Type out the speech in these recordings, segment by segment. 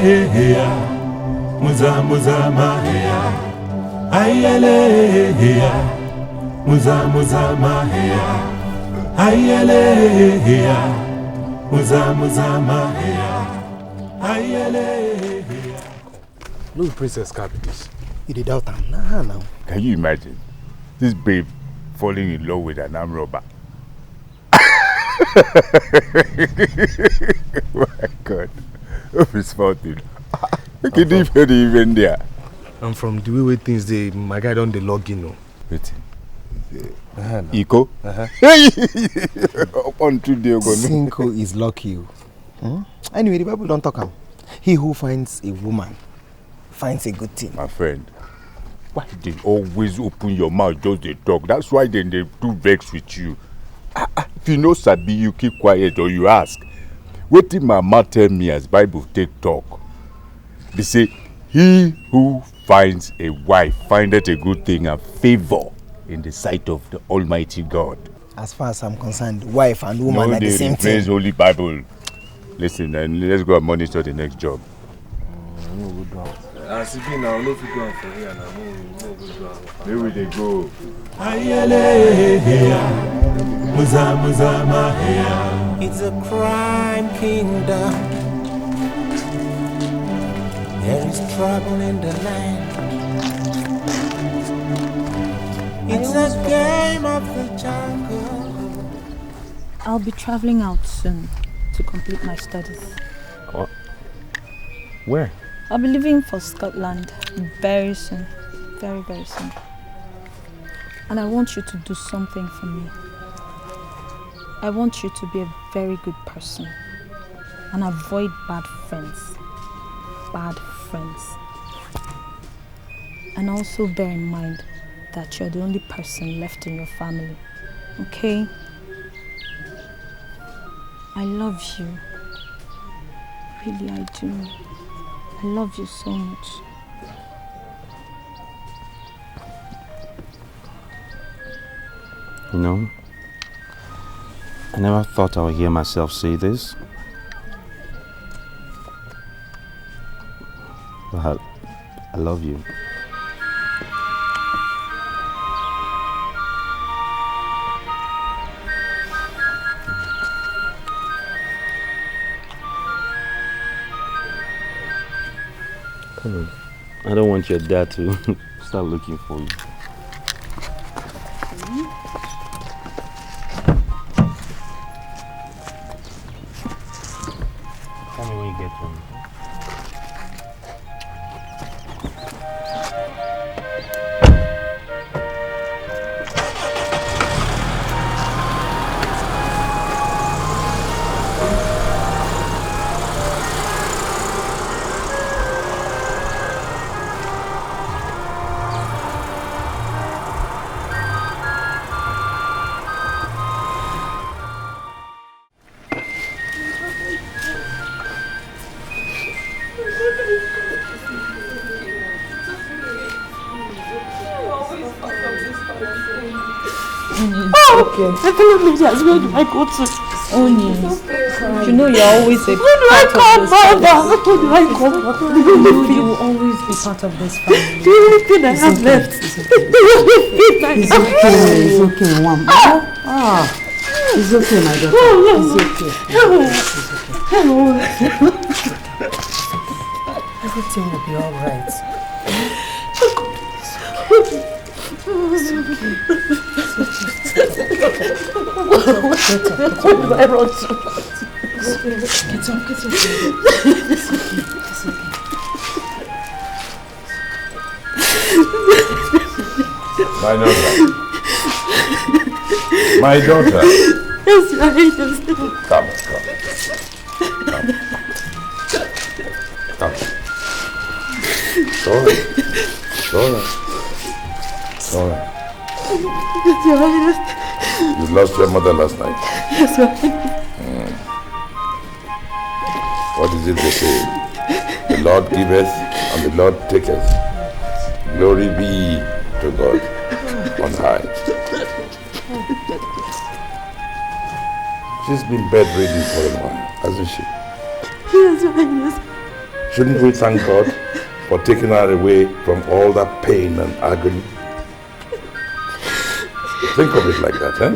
Ayele, muza muza mahia. Ayele, muza muza mahia. Ayele, muza muza mahia. Ayele. No princess can't be this. You did doubt him? Nah, no. Can you imagine this babe falling in love with an armed robber? My God, it's fountain. Look at the even there. And from the way things they, my guy don't log in. No. Wait. No. Eco? Upon 2 days ago. Cinco is lucky. Anyway, the Bible don't talk him. He who finds a woman finds a good thing. My friend, why they always open your mouth just they talk? That's why they do vex with you. If you know Sabi, you keep quiet or you ask. What did my mama tell me as Bible take talk? They say, he who finds a wife findeth a good thing and favor in the sight of the Almighty God. As far as I'm concerned, wife and woman are the same thing. Praise Holy Bible. Listen, and let's go and monitor the next job. As if now, no fit go for here now. Where will they go? Muza muza mahia. It's a crime kingdom. There is trouble in the land. It's a game of the jungle. I'll be traveling out soon to complete my studies. Oh. Where? I'll be leaving for Scotland very soon. Very, very soon. And I want you to do something for me. I want you to be a very good person and avoid bad friends. Bad friends. And also bear in mind that you're the only person left in your family. Okay? I love you. Really, I do. I love you so much. You know, I never thought I would hear myself say this. But I love you. I don't want your dad to start looking for you. Tell me when you get home. Okay. Where do I go to? Oni, you know you're always a part of this family. Where do I come from? You will always be part of this family. The only thing I have left. It's okay, Mom. It's okay, my daughter. It's okay. Everything will be alright. Where do I run to? Get up. My daughter. My daughter. Yes, I hate this. Come. Sorry. Yes, Your Highness. You lost your mother last night. Yes, Your Highness. What is it they say? The Lord giveth and the Lord taketh. Glory be to God on high. She's been bedridden for a while, hasn't she? Yes, Your Highness. Shouldn't we thank God for taking her away from all that pain and agony? Think of it like that, eh?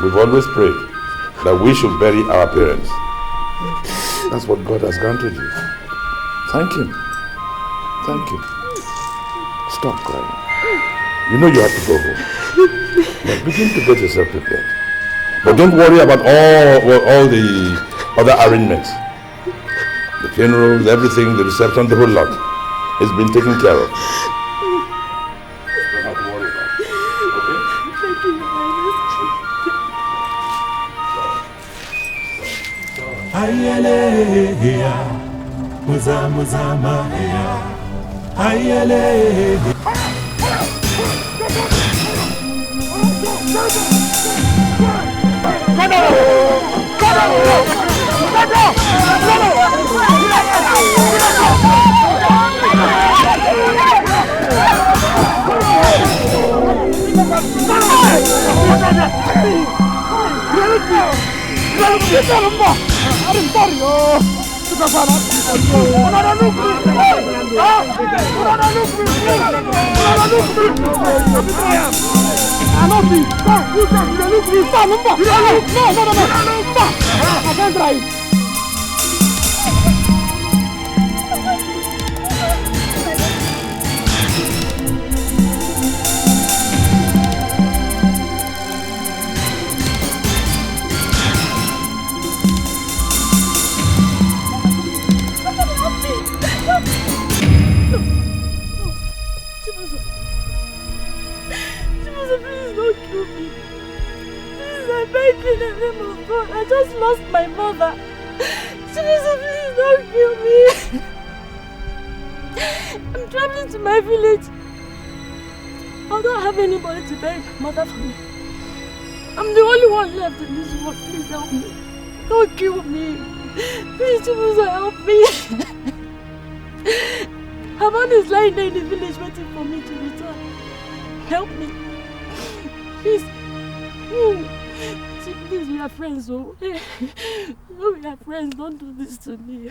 We've always prayed that we should bury our parents. That's what God has granted you. Thank Him. Thank Him. Stop crying. You know you have to go home. Now begin to get yourself prepared. But don't worry about all the other arrangements. The funerals, everything, the reception, the whole lot. It's been taken care of. Don't have to worry about it. Okay? Thank you, Ayele, muza muza mahia. Ayele. I just lost my mother. Jesus, please don't kill me. I'm traveling to my village. I don't have anybody to bury my mother for me. I'm the only one left in this world. Please help me. Don't kill me. Please, Jesus, help me. Haman is lying there in the village waiting for me to return. Help me. Please. Please, we are friends, so we are friends. Don't do this to me.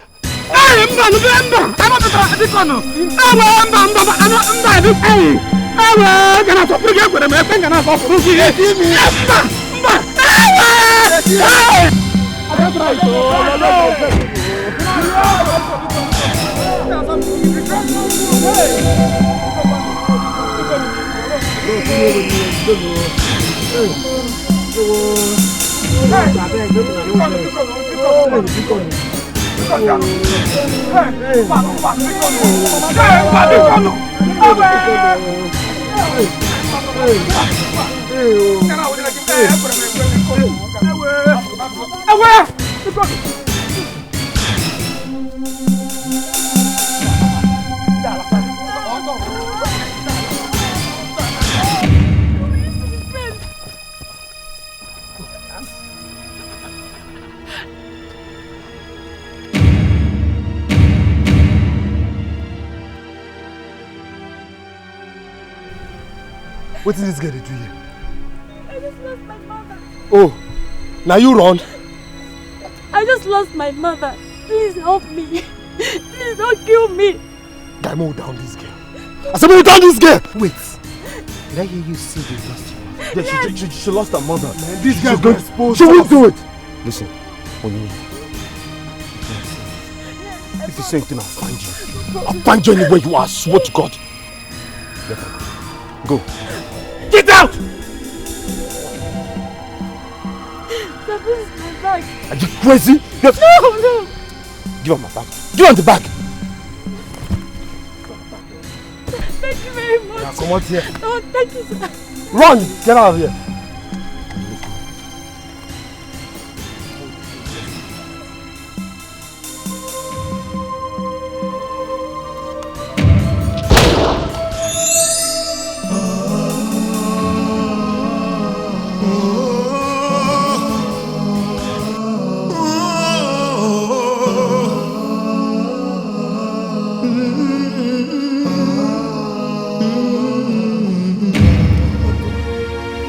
What is this girl do here? I just lost my mother. Oh, now you run? I just lost my mother. Please help me. Please don't kill me. Guy, mow down this girl. I said mow down this girl! Wait. Did I hear you say you lost your mother? Yeah, yes. she lost her mother. Man, this girl got exposed. She won't do it. Listen, Oni. If you say anything, I'll find you. I'll find you anywhere you are. I swear to God. Let her go. Go. Get out! This is my bag. Are you crazy? No! Give her my bag. Give her the bag. Thank you very much. Now come out here. No, thank you, sir. Run! Get out of here.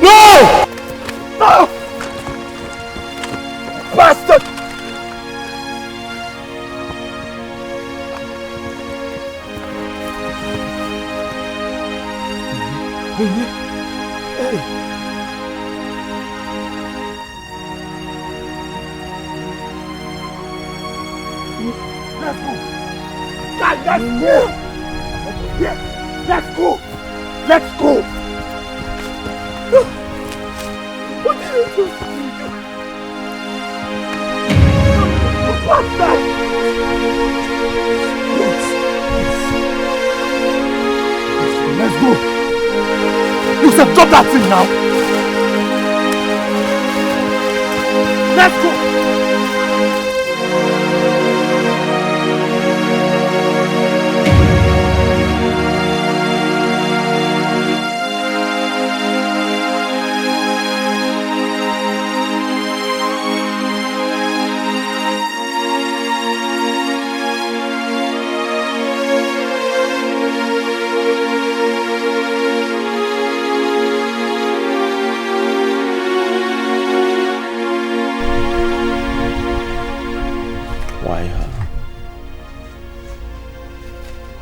No! Let's go. Guys, let's go. Yeah, let's go. Let's go. What did you do? What's that? Let's go. You said drop that thing now. Let's go.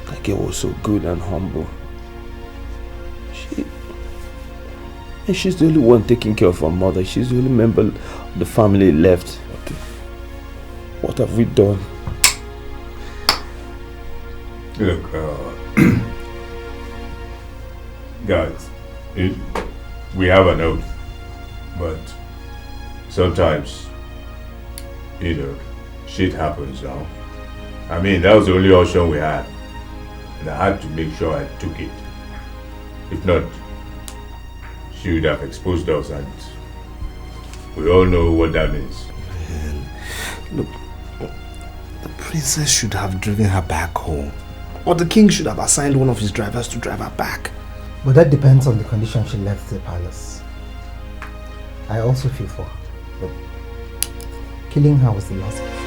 Ekeh was so good and humble. She's the only one taking care of her mother. She's the only member of the family left. What have we done? Look, guys, we have an oath, but sometimes, shit happens now. I mean, that was the only option we had. And I had to make sure I took it. If not, she would have exposed us, and we all know what that means. Look, the princess should have driven her back home. Or the king should have assigned one of his drivers to drive her back. But that depends on the condition she left the palace. I also feel for her, but killing her was the last option.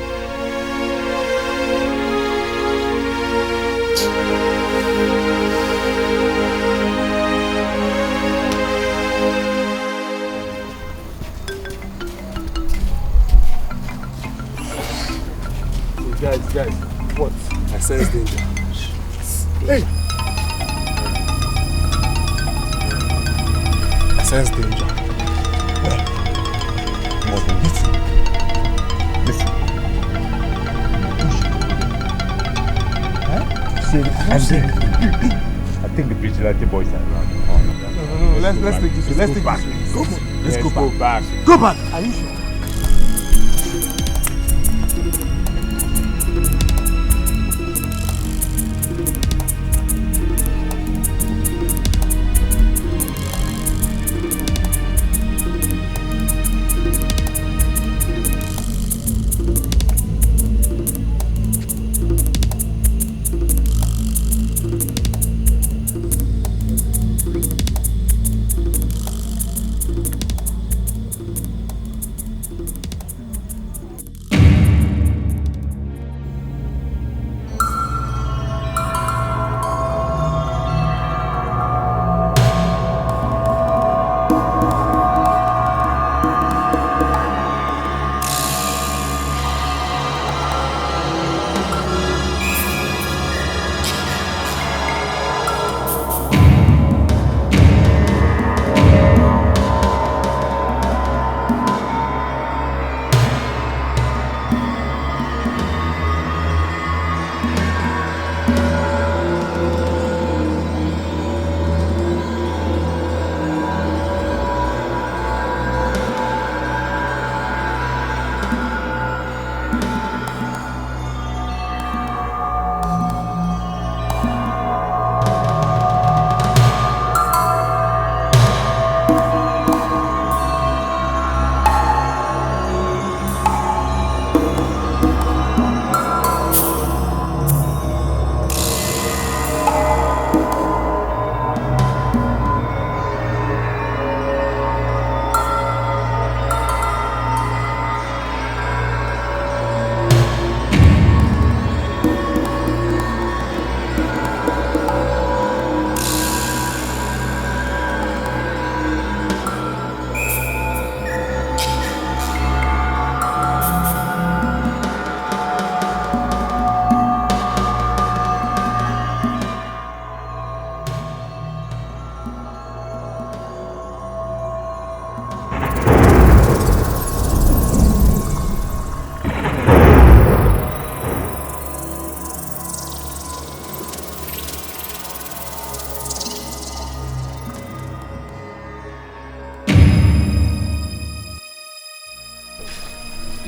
Guys, what? I sense danger. Hey! I sense danger. Listen. I think the vigilante boys are around. No. Let's take this way. Let's take back. this way. Let's go back. Go back! Are you sure?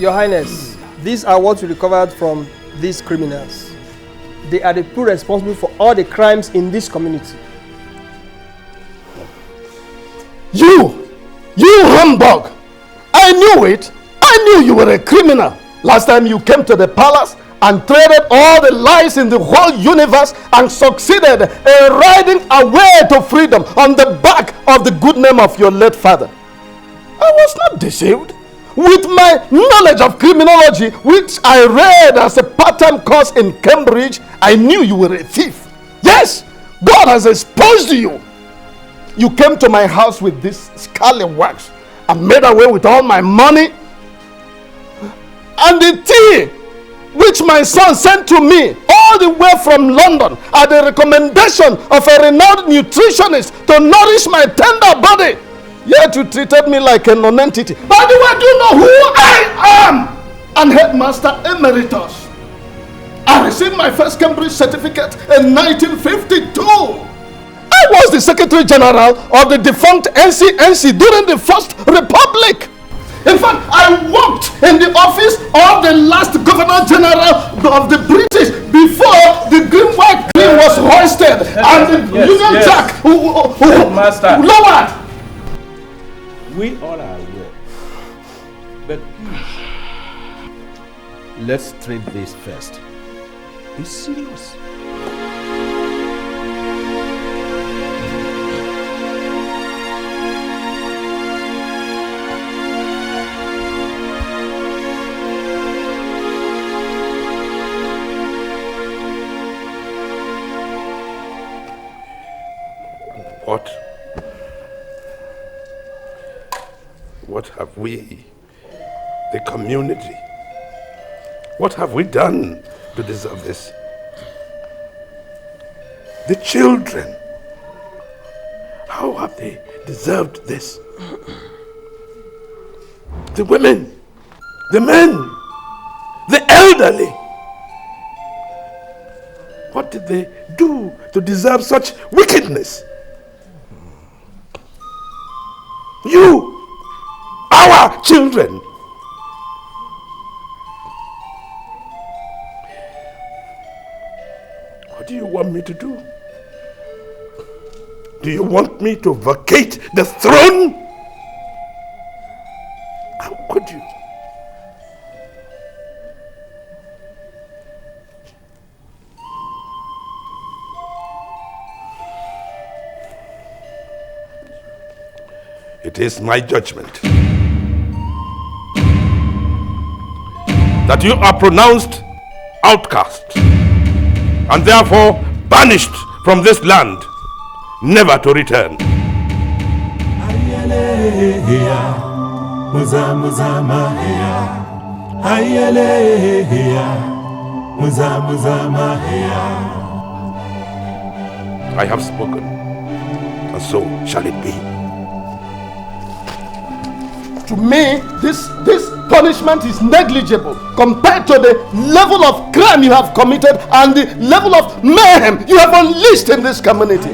Your Highness, these are what we recovered from these criminals. They are the people responsible for all the crimes in this community. You humbug! I knew it! I knew you were a criminal. Last time you came to the palace and traded all the lies in the whole universe and succeeded in riding away to freedom on the back of the good name of your late father. I was not deceived. With my knowledge of criminology, which I read as a part-time course in Cambridge, I knew you were a thief. Yes, God has exposed you. You came to my house with this scallywags and made away with all my money. And the tea which my son sent to me all the way from London at the recommendation of a renowned nutritionist to nourish my tender body. Yet you treated me like a non-entity. By the way, do you know who I am? And Headmaster Emeritus. I received my first Cambridge certificate in 1952. I was the Secretary General of the defunct NCNC during the First Republic. In fact, I worked in the office of the last Governor General of the British before the Green White Queen was hoisted and the Union Jack lowered. We all are aware. But please, let's treat this first. Be serious. What have we, the community, what have we done to deserve this? The children, how have they deserved this? The women, the men, the elderly, what did they do to deserve such wickedness? You, our children. What do you want me to do? Do you want me to vacate the throne? How could you? It is my judgment that you are pronounced outcast and therefore banished from this land, never to return. I have spoken, and so shall it be. To me, this punishment is negligible compared to the level of crime you have committed and the level of mayhem you have unleashed in this community.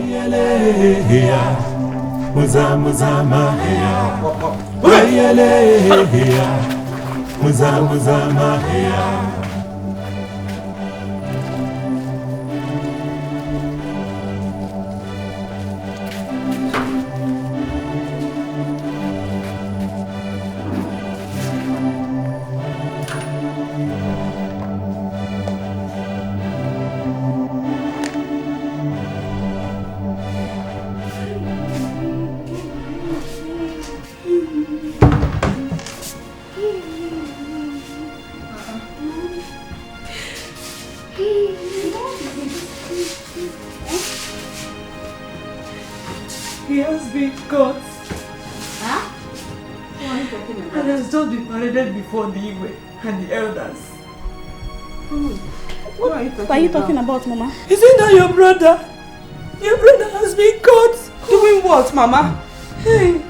He has been caught. Huh? What are you talking about? And has just been paraded before the Igwe and the elders. What are you talking about, Mama? Isn't that your brother? Your brother has been caught. Doing what, Mama? Hey,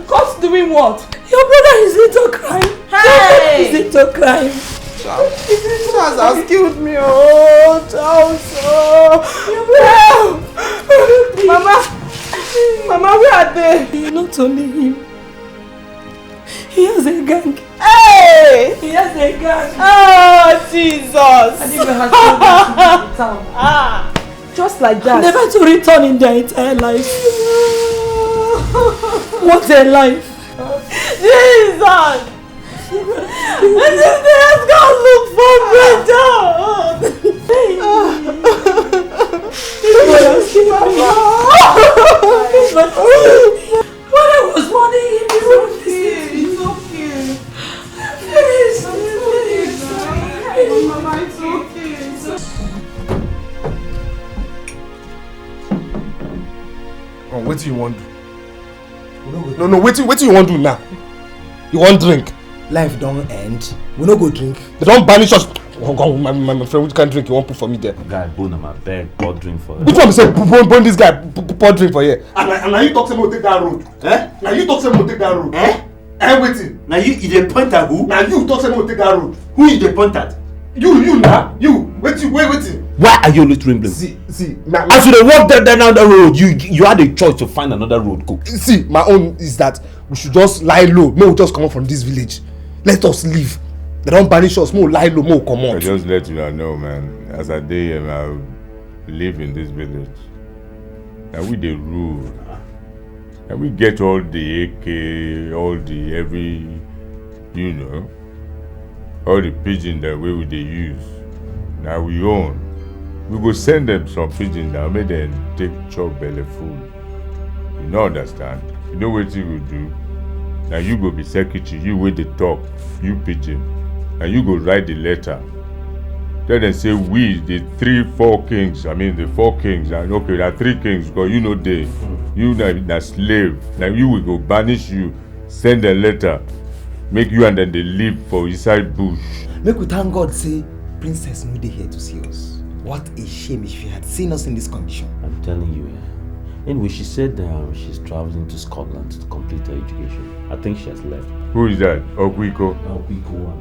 caught doing what? Your brother is into crime. Hey! He's into crime. Charles has killed me. Oh, Charles. Oh. Mama, where are they? Not only him. He has a gang. Hey! Hey! Yes, they can. Oh, Jesus! I didn't even have to town. Just like that. Never to return in their entire life. What's their life? Jesus! And if they have gone look for When I was running in the road, it's okay. Please, Mama, it's okay. Oh, what do you want to do? No, what do you want to do now? You want drink? Life don't end. We no go drink. They don't banish us. Oh, my friend, which kind of drink you want to put for me there? Guy, bone on my bed, pour drink for Which one say bone this guy, pour drink for here? And now you talk to me take that road. Eh? Now you talk to me take that road. Eh? Waiting. Now you dey point at who? Now you talk to me take that road. Who you dey point at? You now. You. Waiting. Why are you always trembling? See. As you dey walk down the road, you had a choice to find another road go. See, my own is that we should just lie low. May we just come out from this village. Let us leave. They don't banish us. More lie low, more come out. I just let you know, man. As a day, I live in this village. And we the rule. And we get all the Ekeh, all the all the pigeon that we would use. Now we own. We go send them some pigeon now, make them take chop belly food. You know understand? You know what you will do? Now you go be secretary, you wait the talk, you pigeon, and you go write the letter. Then they say we, the the 4 kings, and okay, there are 3 kings, because you know they, you na slave. Now you will go banish you, send a letter, make you and then they live for inside bush. Make we thank God say Princess no dey here to see us. What a shame if she had seen us in this condition. I'm telling you. Anyway, she said she's traveling to Scotland to complete her education. I think she has left. Who is that? Okwiko? Okwiko.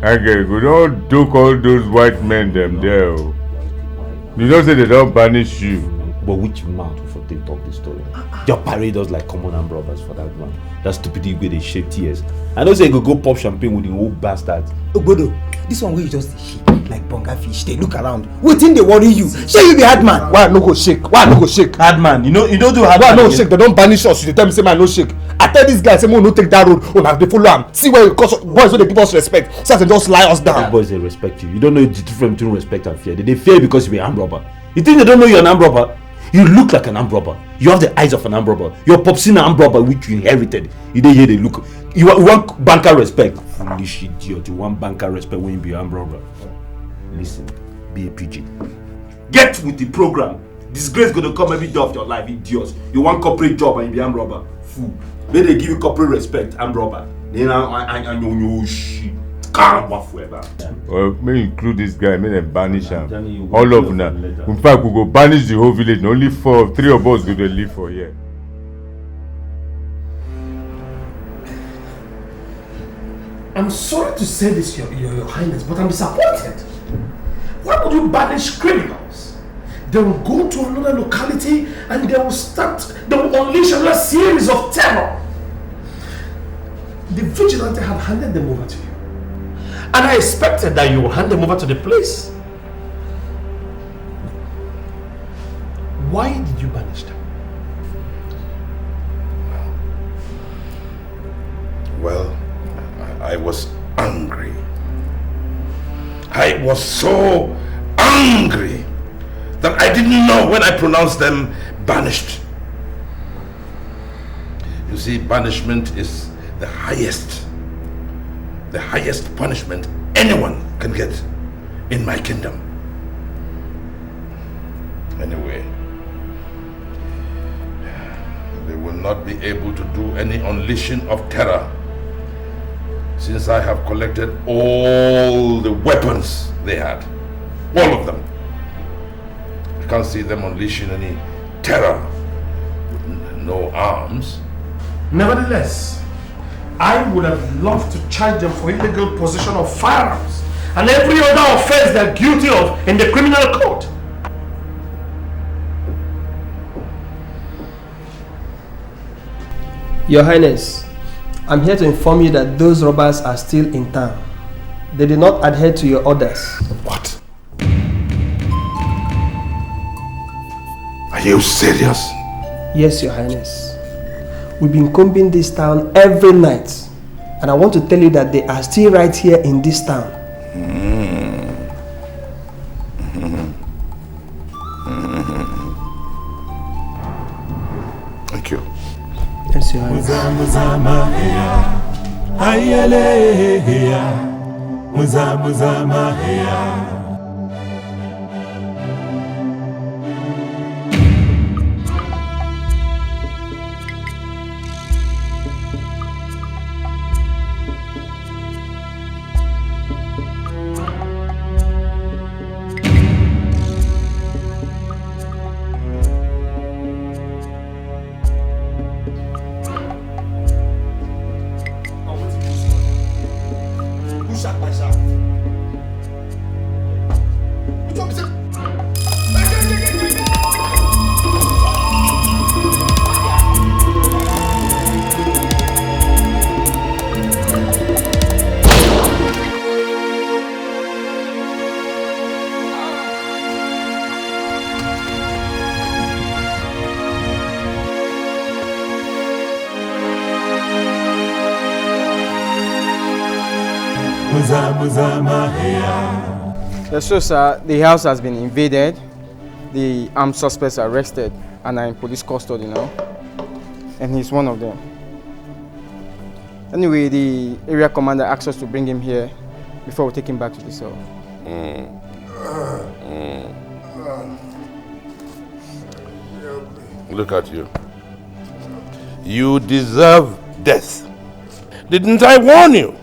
Okay, we don't duke all those white men them there. You don't say they don't banish you. But which mouth will they talk this story? Your parade us like common armed robbers for that man. That stupidity where they shed tears. I know say you go pop champagne with the old bastards. Ogbodo, this one where you just shake like bonga fish. They look around. Waiting they worry you. Shey you be hard man. Why no go shake? Hard man. You don't do hard man. Why no shake? They don't banish us. You tell me say man no shake. I tell this guy say man no take that road. Oh now they follow him. See where boys when they give us respect. So they just lie us down. The boys they respect you. You don't know the difference between respect and fear. They fear because you be an armed robber. You think they don't know you're an armed robber? You look like an armed robber. You have the eyes of an armed robber. Your pop's in an armed robber which you inherited. You didn't hear they look. You want banker respect. Foolish idiot. You want banker respect when you be an armed robber. Listen, be a pigeon. Get with the program. Disgrace gonna come every day of your life, idiots. You want corporate job and you be armed robber. Fool. May they give you corporate respect, armed robber. Then I know shit. Well, may include this guy, may them banish him. All of them. In fact, we go banish the whole village. Only 3 of us go to live for here. I'm sorry to say this, your Highness, but I'm disappointed. Why would you banish criminals? They will go to another locality and they will unleash another series of terror. The vigilante had handed them over to you. And I expected that you would hand them over to the police. Why did you banish them? Well, I was angry. I was so angry that I didn't know when I pronounced them banished. You see, banishment is the highest punishment anyone can get in my kingdom. Anyway, they will not be able to do any unleashing of terror since I have collected all the weapons they had. All of them. I can't see them unleashing any terror with no arms. Nevertheless, I would have loved to charge them for illegal possession of firearms and every other offense they're guilty of in the criminal code. Your Highness, I'm here to inform you that those robbers are still in town. They did not adhere to your orders. What? Are you serious? Yes, Your Highness. We've been combing this town every night. And I want to tell you that they are still right here in this town. Thank you. Yes, Your Highness. Yes, so sir, the house has been invaded, the armed suspects are arrested and are in police custody now, and he's one of them. Anyway, the area commander asked us to bring him here before we take him back to the cell. Look at you. You deserve death. Didn't I warn you?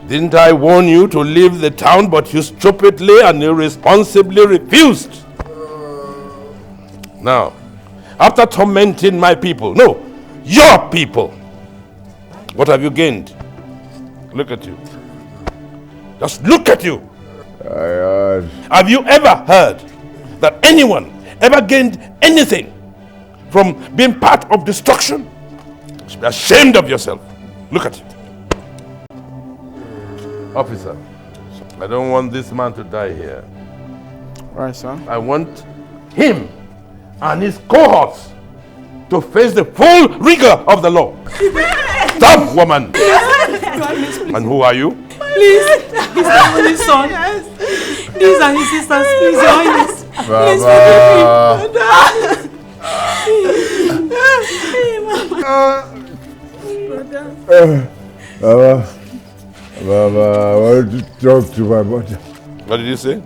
Didn't I warn you to leave the town, but you stupidly and irresponsibly refused? Now, after tormenting my people, no, your people, what have you gained? Look at you. Just look at you. Have you ever heard that anyone ever gained anything from being part of destruction? You should be ashamed of yourself. Look at you. Officer, I don't want this man to die here. Right, sir. I want him and his cohorts to face the full rigor of the law. Stop, woman! And who are you? Please, he's my only son. Yes. These are his sisters, please, Your Highness. Please Baba, Baba, I want to talk to my mother. What did you say?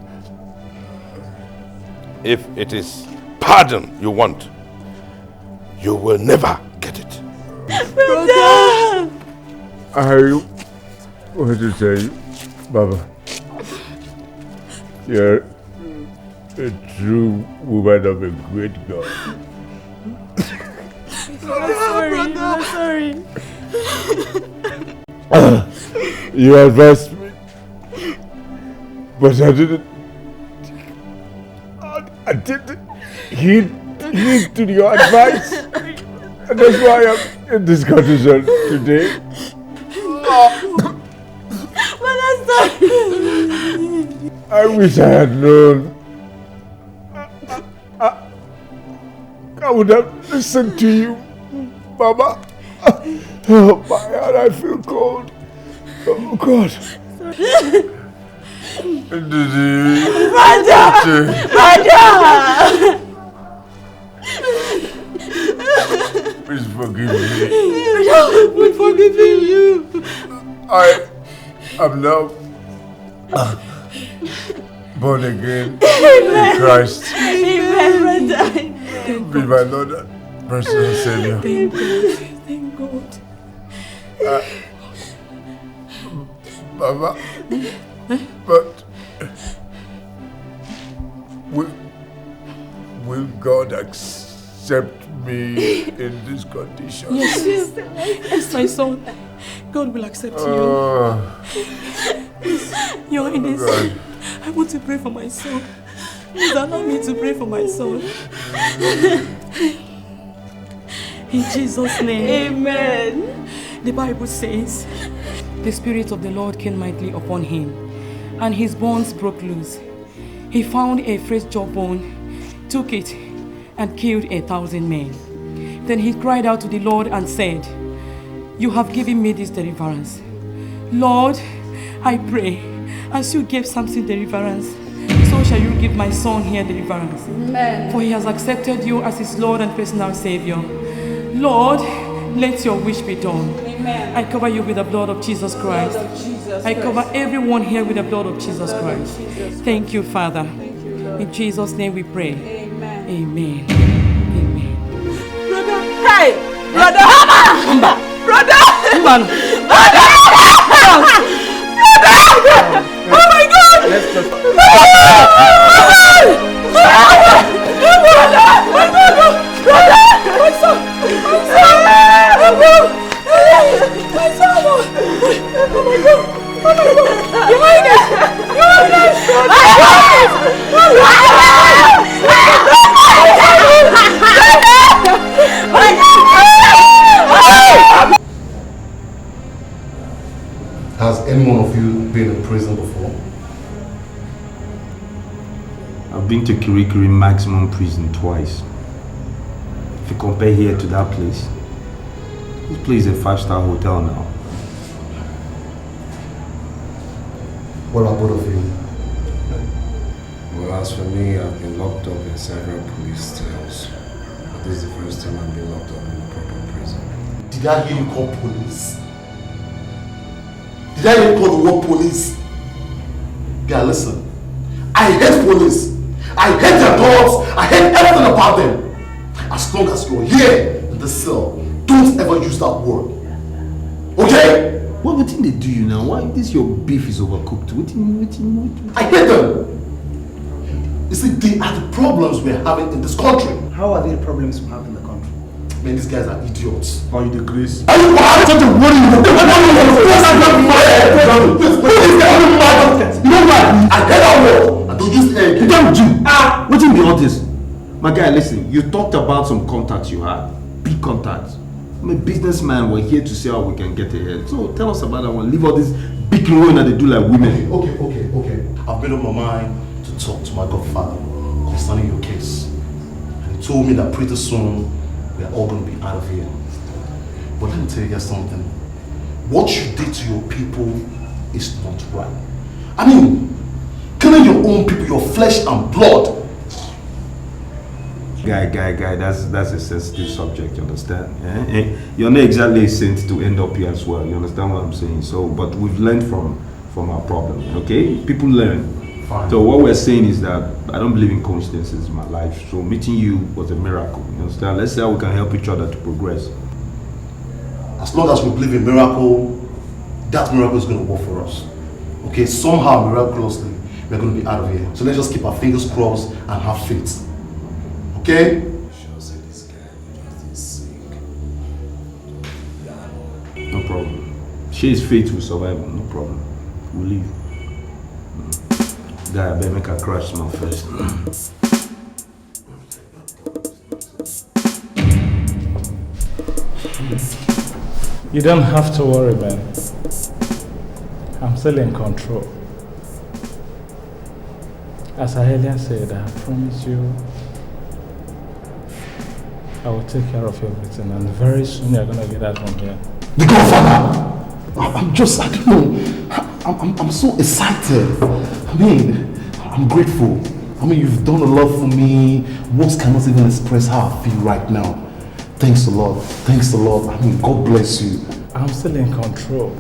If it is pardon you want, you will never get it. Brother! I want to say, Baba, you're a true woman of a great God. I'm sorry. You advised me, but I didn't heed to your advice, and that's why I'm in this condition today. But I'm sorry. I wish I had known. I would have listened to you, Mama. Oh, my heart, I feel cold. Oh, God. Please forgive me. We're forgiving you. I am now born again Amen. in Christ. Amen, brother. Be my Lord and personal Savior. Thank God. Thank God. Mama, but will God accept me in this condition? Yes, my son. God will accept you. Your Highness, I want to pray for my son. Please allow me to pray for my son. In Jesus' name. Amen. The Bible says, the Spirit of the Lord came mightily upon him, and his bonds broke loose. He found a fresh jawbone, took it, and killed 1,000 men. Then he cried out to the Lord and said, you have given me this deliverance. Lord, I pray, as you gave Samson deliverance, so shall you give my son here deliverance. Amen. For he has accepted you as his Lord and personal Savior. Lord, let your wish be done. Amen. I cover you with the blood of Jesus Christ. I cover everyone here with the blood of Jesus Christ. Thank you, Father. In Jesus' name we pray. Amen. Amen. Brother, hey! Brother! Brother! Brother! Brother! Oh my God! Let's just... Has any one of you been in prison before? I've been to Kirikiri maximum prison twice. If you compare here to that place, this place is a 5-star hotel now. What about both of you? Well, as for me, I've been locked up in several police cells. But this is the first time I've been locked up in a proper prison. Did I hear you call police? Did I hear you call the word police? Yeah, listen. I hate police. I hate their dogs. I hate everything about them. As long as you're here in the cell, don't ever use that word. Okay? What did they do you now? Why this your beef is overcooked? What? I hate them. You see, they are the problems we're having in this country. How are they the problems we have in the country? Man, these guys are idiots. Are you the grace? Are you mad? Such a worry. You don't mind. I hate that word. I don't use egg. You don't do. What in be all this? My guy, listen. You talked about some contacts you had. Big contacts. I'm a businessman. We're here to see how we can get ahead. So tell us about that one. Leave all this big role that they do like women. Okay. I've made up my mind to talk to my godfather concerning your case. And he told me that pretty soon we're all going to be out of here. But let me tell you guys something. What you did to your people is not right. I mean, killing your own people, your flesh and blood. Guy, that's a sensitive subject, you understand? You're not exactly a saint to end up here as well, you understand what I'm saying? So, but we've learned from our problem, okay? People learn. Fine. So what we're saying is that I don't believe in coincidences in my life. So meeting you was a miracle, you understand? Let's see how we can help each other to progress. As long as we believe in miracle, that miracle is going to work for us. Okay, somehow, miraculously, we're going to be out of here. So let's just keep our fingers crossed and have faith. Okay? No problem. She's faith will survive, no problem. We'll leave. Guy, I better make her crash smell first. You don't have to worry, man. I'm still in control. As I earlier said, I promise you I will take care of everything, and very soon you're gonna get out from here. The Godfather! I don't know. I'm so excited. I mean, I'm grateful. I mean, you've done a lot for me. Words cannot even express how I feel right now. Thanks a lot. Thanks a lot. I mean, God bless you. I'm still in control.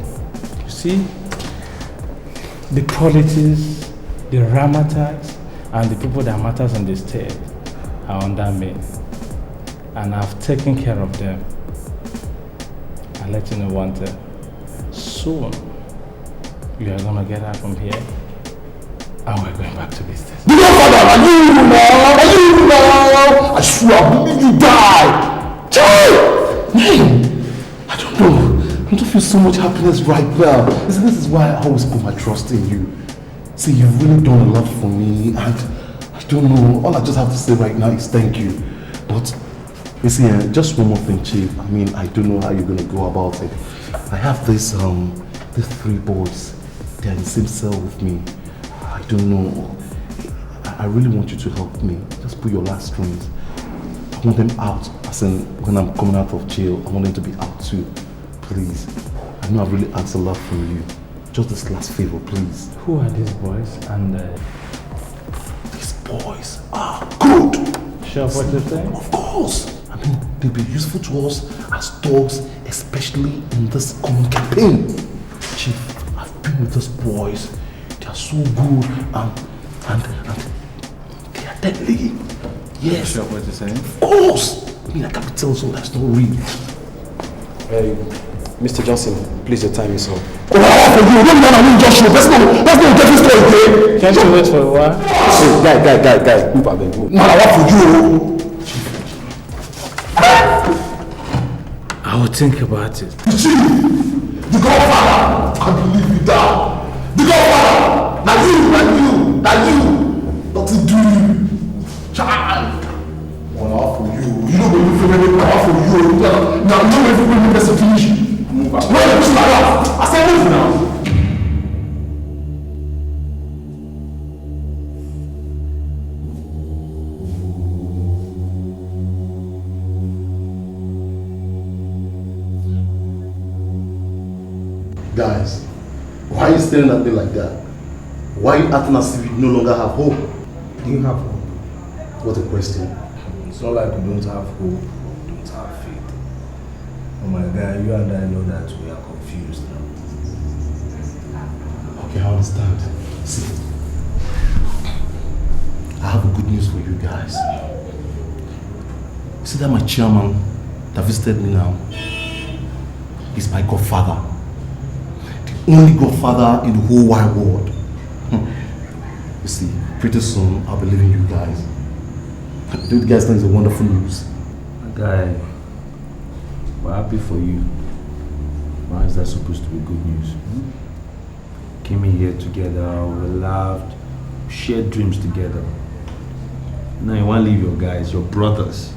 You see, the politics, the ramatags, and the people that matters in the state are under me. And I've taken care of them. I'll let you know one thing. Soon, you are gonna get out from here, and we're going back to business. The Godfather, are you now? I swear, I believe you die. Man, I don't know. I don't feel so much happiness right now. This is why I always put my trust in you. See, you've really done a lot for me, and I don't know. All I just have to say right now is thank you. But You see, just one more thing, Chief. I mean, I don't know how you're gonna go about it. I have these 3 boys. They're in the same cell with me. I don't know. I really want you to help me. Just put your last strings. I want them out. As in, when I'm coming out of jail, I want them to be out too. Please. I know I've really asked a lot from you. Just this last favor, please. Who are these boys? And these boys are good. Sure what you're saying? Of course. I mean, they'll be useful to us as dogs, especially in this coming campaign. Chief, I've been with those boys. They are so good and they are deadly. Yes. Sure what you're saying? Of course. I mean, I can't tell so that's not real. Hey, Mr. Johnson, please, your time is up. Oh, for you, don't know I Joshua. Let's go get this story, okay? Can't you wait for a while? Hey, guy, move up, move. Man, I want for you. I will think about it. Chief, the Godfather, I believe you down. The Godfather, now you, nothing do you. Child. One hour for you. You know when you feel maybe 1 hour for you. Now you know when you feel maybe best to finish. Move up. No, you push my off. I said move now. Guys, why are you staring at me like that? Why are you acting as if you no longer have hope? Do you have hope? What a question. It's not like we don't have hope, we don't have faith. Oh my God, you and I know that we are confused now. Okay, I understand. See, I have a good news for you guys. You see that my chairman that visited me now is my godfather. The only godfather in the whole wide world. You see, pretty soon I'll be leaving you guys. Do you guys think it's a wonderful news? Guy, we're happy for you. Why is that supposed to be good news? Came in here together, we laughed, shared dreams together. Now you want to leave your guys, your brothers.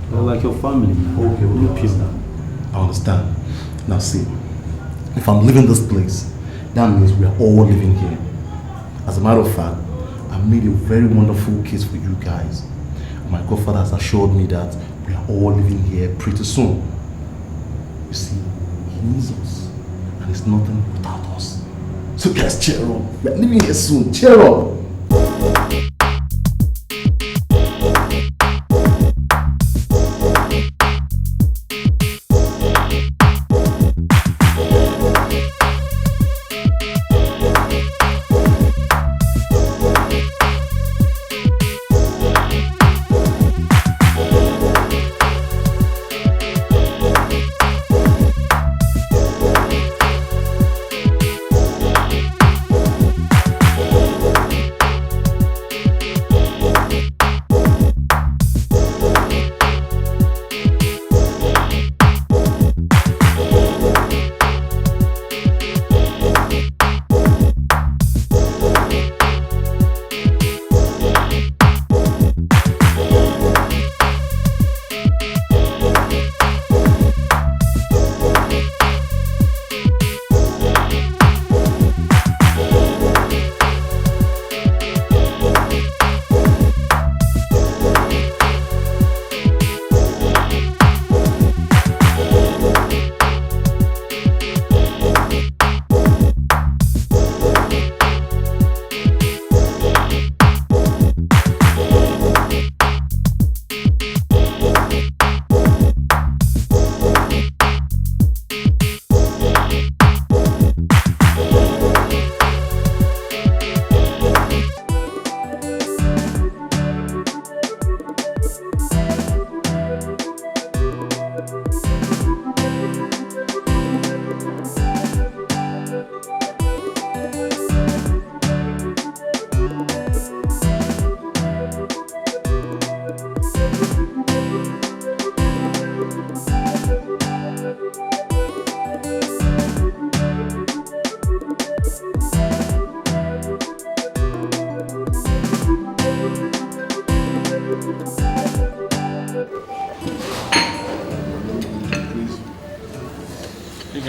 They're like your family, man. Okay, I understand. Now see, if I'm leaving this place, that means we are all living here. As a matter of fact, I made a very wonderful case for you guys. My godfather has assured me that we are all living here pretty soon. You see, he needs us, and it's nothing without us. So guys, cheer up. We are living here soon. Cheer up.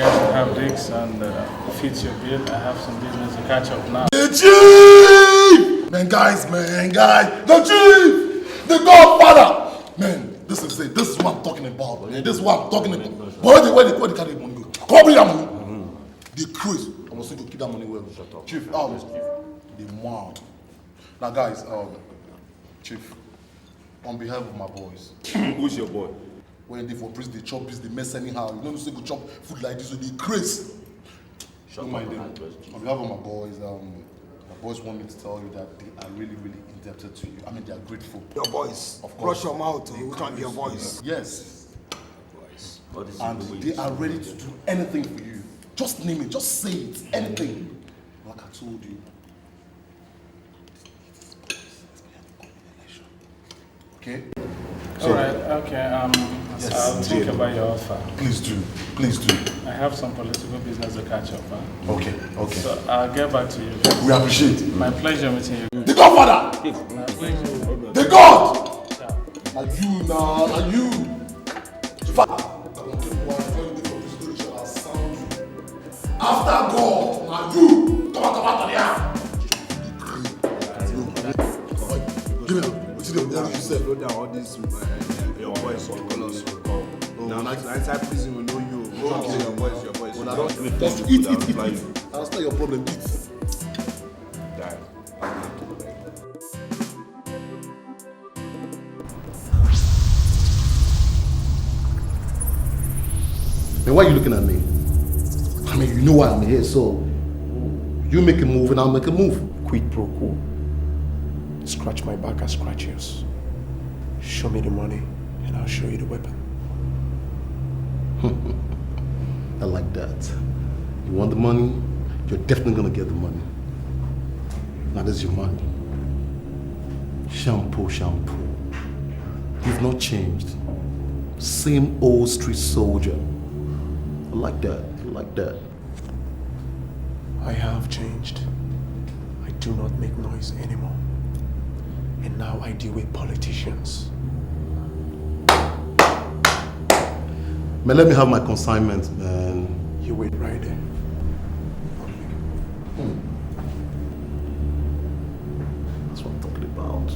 guys should have drinks and fit your bill. I have some business to catch up now. The chief! Man, guys, the chief! The godfather! Man, this is it. This is what I'm talking about. Man. This is what I'm talking about. Where they carry the money go? Come bring that money. The craze. I must say to keep that money well. Shut up. Chief, the mad. Now, guys, Chief, on behalf of my boys. Who's your boy? When they for prison, they chop this, they mess anyhow. You don't say go chop food like this, so they craze. Don't mind them. On behalf of my boys want me to tell you that they are really, really indebted to you. I mean, they are grateful. Your boys. Of course. Brush your mouth. You can't be your boys. Yes. And they are ready to do anything for you. Just name it. Just say it. Anything. Like I told you. Okay? Alright, okay, yes, I'll think about your offer. Please do. I have some political business to catch up on. Okay. So I'll get back to you. We appreciate it. My pleasure meeting you. The Godfather! The God! Are you now? Are you? After God, now you! Come on, give me up. You said, slow down all this, your voice will call us. Now, inside prison, we know you. Your voice. Just eat. That's not your problem, eat. Man, why are you looking at me? I mean, you know why I'm here, so you make a move and I'll make a move. Quid pro quo. Scratch my back, I scratch yours. Show me the money and I'll show you the weapon. I like that. You want the money? You're definitely gonna get the money. Now this is your money. Shampoo. You've not changed. Same old street soldier. I like that. I have changed. I do not make noise anymore. And now I deal with politicians. Man, let me have my consignment, man. You wait right there. That's what I'm talking about.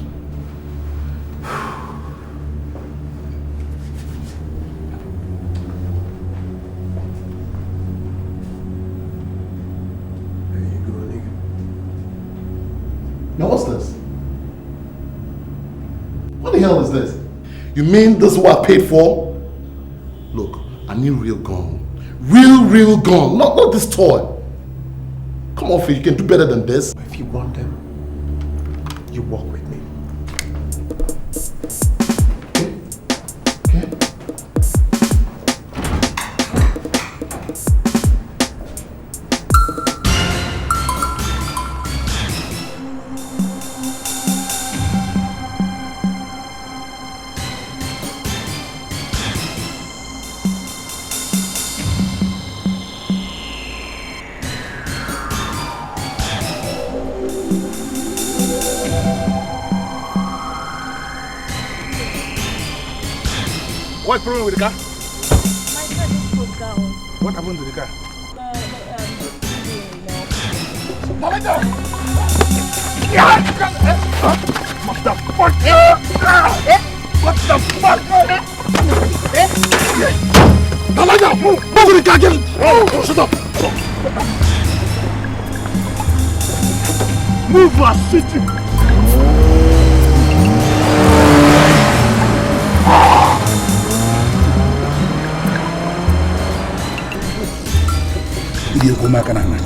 There you go, nigga. Now what's this? What the hell is this? You mean this is what I paid for? Look, I need real gun. Real gun. Not this toy. Come on, Phil, you can do better than this. If you want them, you walk with me. What's the problem with the car? My car just broke down. What happened to the car? What the fuck? What the fuck? Naija, move to the car, get it! Oh, shut up! Move, I sit you! Dia kuma kanana.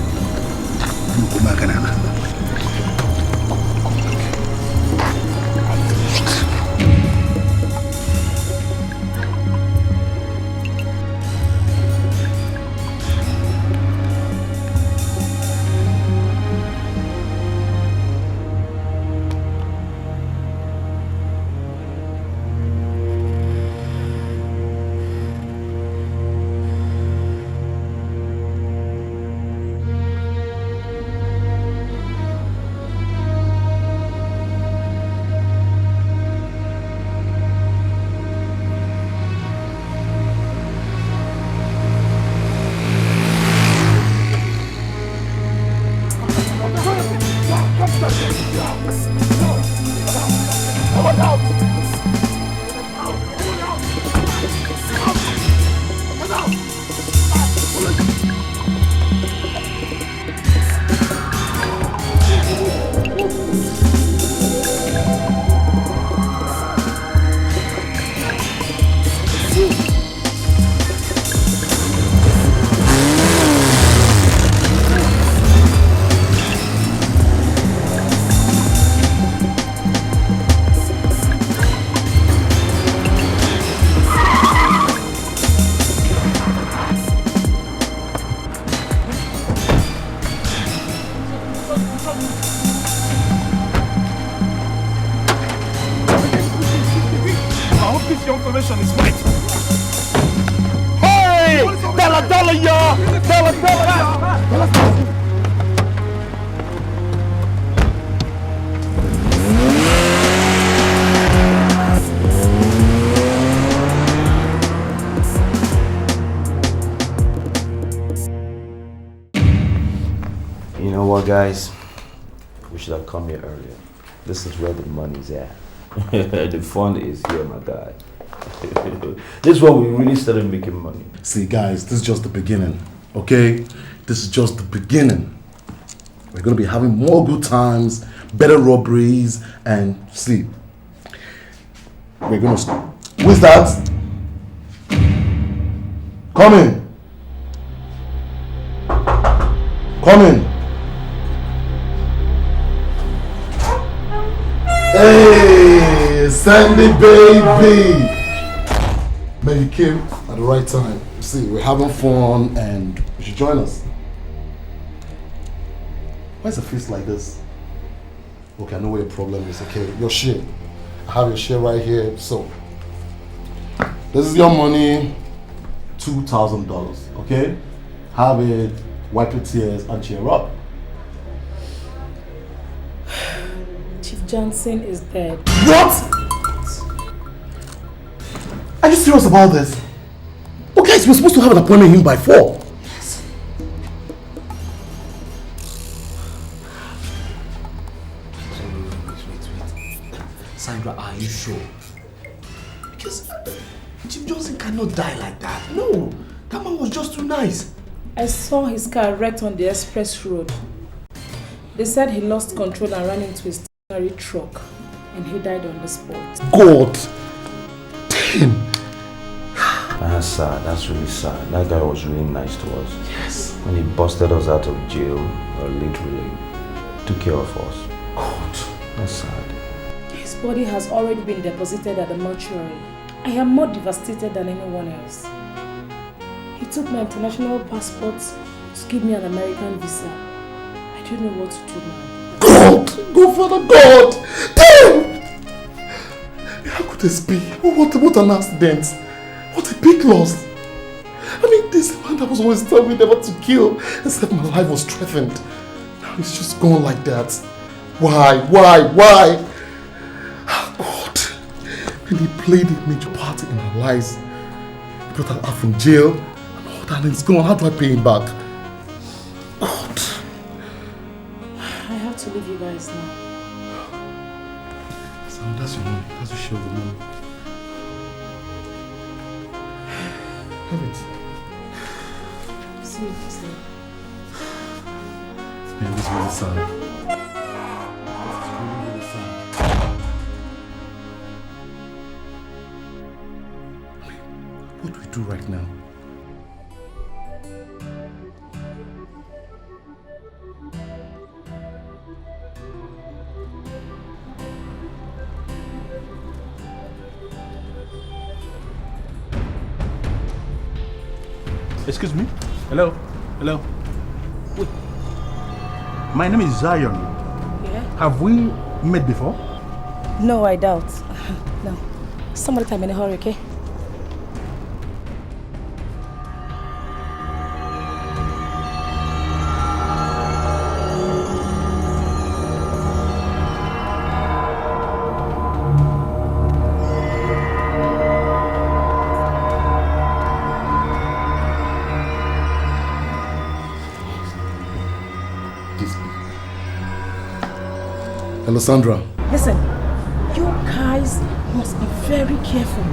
operation is right. Hey! Dollar, y'all! Dollar! You know what, guys? We should have come here earlier. This is where the money's at. The fun is here, my guy. This is where we really started making money. See, guys, this is just the beginning, okay? This is just the beginning. We're gonna be having more good times, better robberies, and sleep. We're gonna... Who's that? Come in. Come in. Hey, Sandy baby! Man, you came at the right time. See, we're having fun and you should join us. Why is the face like this? Okay, I know what your problem is, okay? Your share. I have your share right here, so. This is your money, $2,000, okay? Have it, wipe your tears and cheer up. Chief Johnson is dead. What? Are you serious about this? Oh guys, we're supposed to have an appointment with him by 4. Wait. Sandra, are you sure? Because Chief Johnson cannot die like that. No, that man was just too nice. I saw his car wrecked on the express road. They said he lost control and ran into a stationary truck and he died on the spot. God! Damn! That's sad. That's really sad. That guy was really nice to us. Yes. When he busted us out of jail, or literally took care of us. God, that's sad. His body has already been deposited at the mortuary. I am more devastated than anyone else. He took my international passport to give me an American visa. I don't know what to do now. God! Go Father God! Damn! How could this be? What an accident! What a big loss! I mean, this man that was always telling me never to kill, except my life was threatened. Now he's just gone like that. Why? Oh God! And he played a major part in our lives. He brought her out from jail, and all that, and he's gone. How do I pay him back? God! I have to leave you guys now. Sam, that's your money. That's your share of the money. Have it. See you next time. Man, this is really sad. This is really, really sad. I mean, what do we do right now? Excuse me? Hello? Wait. My name is Zion. Yeah? Have we met before? No, I doubt. No. Some other time in a hurry, okay? Hello, Sandra. Listen, you guys must be very careful.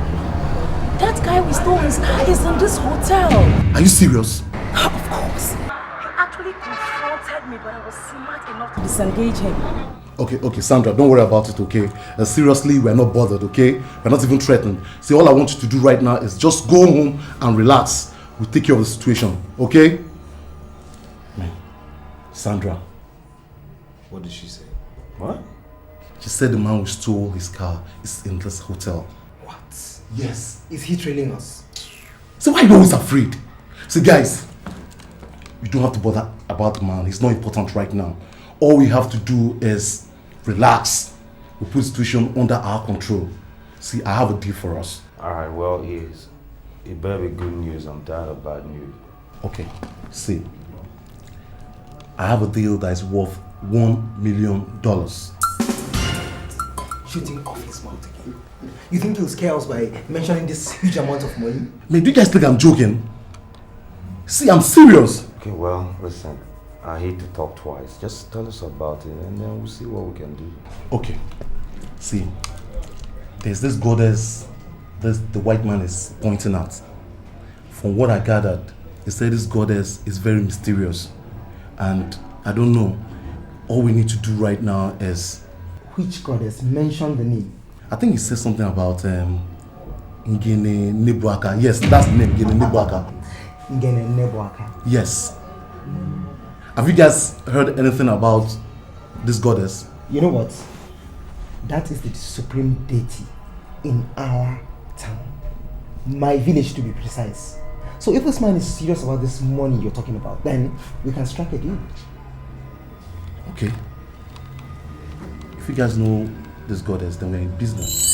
That guy we stole his car is in this hotel. Are you serious? Of course. He actually confronted me, but I was smart enough to disengage him. Okay, Sandra, don't worry about it, okay? Seriously, we're not bothered, okay? We're not even threatened. See, all I want you to do right now is just go home and relax. We'll take care of the situation, okay? Man, Sandra. What did she say? What? She said the man who stole his car is in this hotel. What? Yes. Is he trailing us? So why are you always afraid? See, guys, you don't have to bother about the man. He's not important right now. All we have to do is relax. We put the situation under our control. See, I have a deal for us. Alright, well, it better be good news. I'm tired of bad news. Okay, see. I have a deal that is worth $1 million. Shooting off his mouth again. You think he'll scare us by mentioning this huge amount of money? Man, do you guys think I'm joking? See, I'm serious. Okay, well, listen. I hate to talk twice. Just tell us about it and then we'll see what we can do. Okay. See, there's this goddess the white man is pointing at. From what I gathered, he said this goddess is very mysterious. And I don't know. All we need to do right now is... Which goddess? Mention the name. I think he said something about Ngene Nebuaka. Yes, that's the name, Ngene Nebuaka. Ngene Nebuaka. Yes. Have you guys heard anything about this goddess? You know what? That is the supreme deity in our town. My village, to be precise. So if this man is serious about this money you're talking about, then we can strike a deal. Okay. If you guys know this goddess, then we're in business.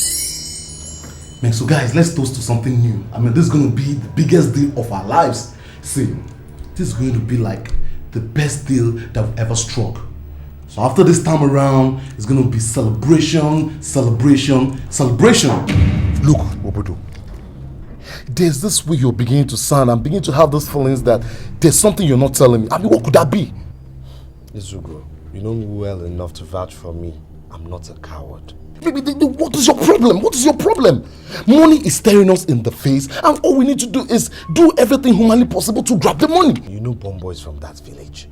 Man, so guys, let's toast to something new. I mean, this is going to be the biggest deal of our lives. See, this is going to be like the best deal that we've ever struck. So after this time around, it's going to be celebration, celebration, celebration. Look, Obodo, there's this way you're beginning to sound. I'm beginning to have those feelings that there's something you're not telling me. I mean, what could that be? Izugo, you know me well enough to vouch for me. I'm not a coward. Baby, what is your problem? What is your problem? Money is staring us in the face, and all we need to do is do everything humanly possible to grab the money. You know Bombo is from that village.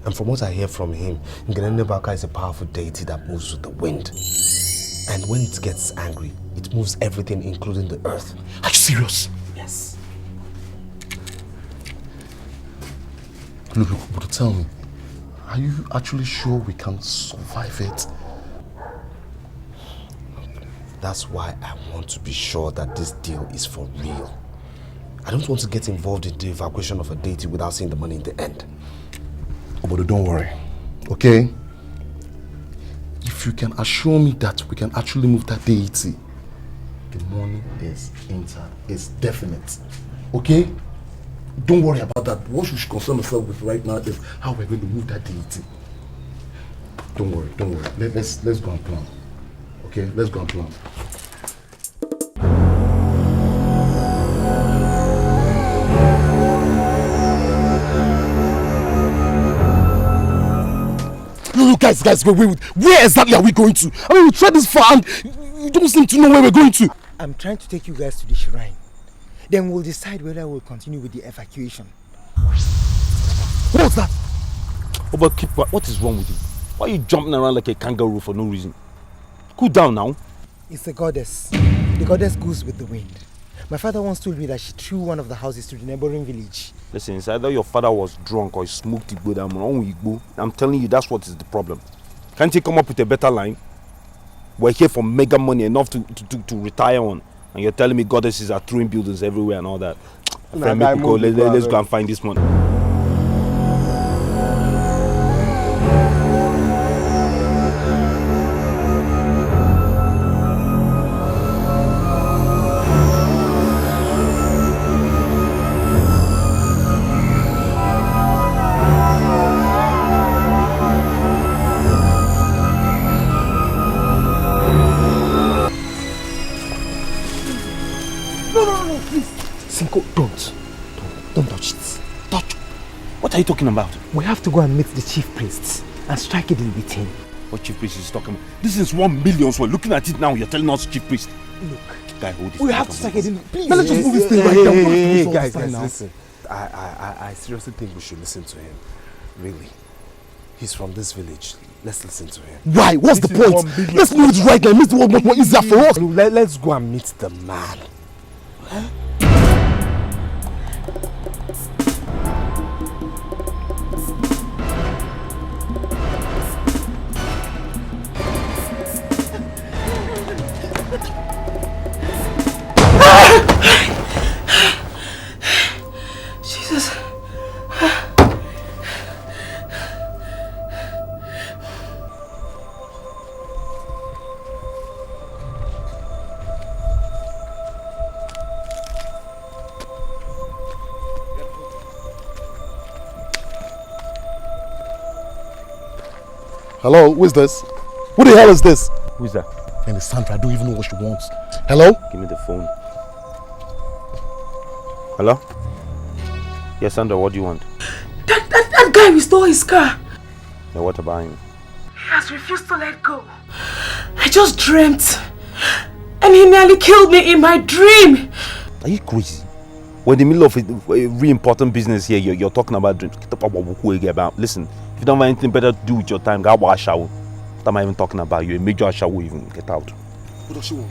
And from what I hear from him, Ngene Nebuaka is a powerful deity that moves with the wind. And when it gets angry, it moves everything, including the earth. Are you serious? Yes. Look, but tell me, are you actually sure we can survive it? That's why I want to be sure that this deal is for real. I don't want to get involved in the evacuation of a deity without seeing the money in the end. Oh, but don't worry, okay? If you can assure me that we can actually move that deity, the money is intact, it's definite, okay? Don't worry about that. What we should concern ourselves with right now is how we're going to move that deity. Don't worry, don't worry. Let's go and plan. Okay, let's go and plan. No, guys, wait. Where exactly are we going to? I mean, we tried this far and you don't seem to know where we're going to. I'm trying to take you guys to the shrine. Then we'll decide whether we'll continue with the evacuation. What's that? Oh, but keep what is wrong with you? Why are you jumping around like a kangaroo for no reason? Cool down now. It's a goddess. The goddess goes with the wind. My father once told me that she threw one of the houses to the neighboring village. Listen, it's either your father was drunk or he smoked Igbo. I'm telling you, that's what is the problem. Can't you come up with a better line? We're here for mega money enough to retire on. And you're telling me goddesses are throwing buildings everywhere and all that. Let's go and find this money. Don't touch it. What are you talking about? We have to go and meet the chief priests and strike a deal with him. What chief priest is talking about? This is 1 million, so we're looking at it now. You're telling us chief priest. Look, guy, hold this. We have to strike a deal. Please. Let's just move this thing right now. Hey, guys, listen. I seriously think we should listen to him. Really. He's from this village. Let's listen to him. Why? What's the point? Let's move it right now. It makes the world much more easier for us. Let's go and meet the man. Jesus. Hello, who is this? Who the hell is this? Who is that? And it's Sandra, I don't even know what she wants. Hello? Give me the phone. Hello? Yes, Sandra, what do you want? That guy restole his car. Yeah, what about him? He has refused to let go. I just dreamt. And he nearly killed me in my dream. Are you crazy? We're in the middle of a really important business here. You're talking about dreams. Listen, if you don't have anything better to do with your time, go wash out. What am I even talking about? You're a major shower even. Get out. What does she want?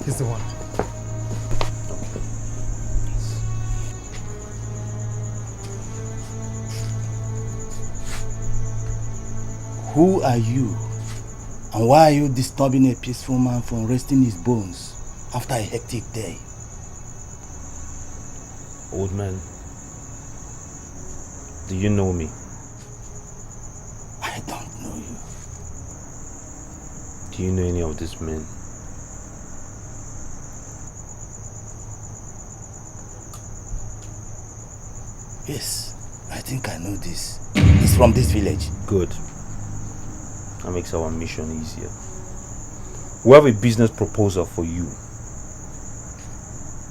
He's the one. Who are you? And why are you disturbing a peaceful man from resting his bones after a hectic day? Old man, do you know me? I don't know you. Do you know any of these men? Yes, I think I know this. He's from this village. Good. That makes our mission easier. We have a business proposal for you.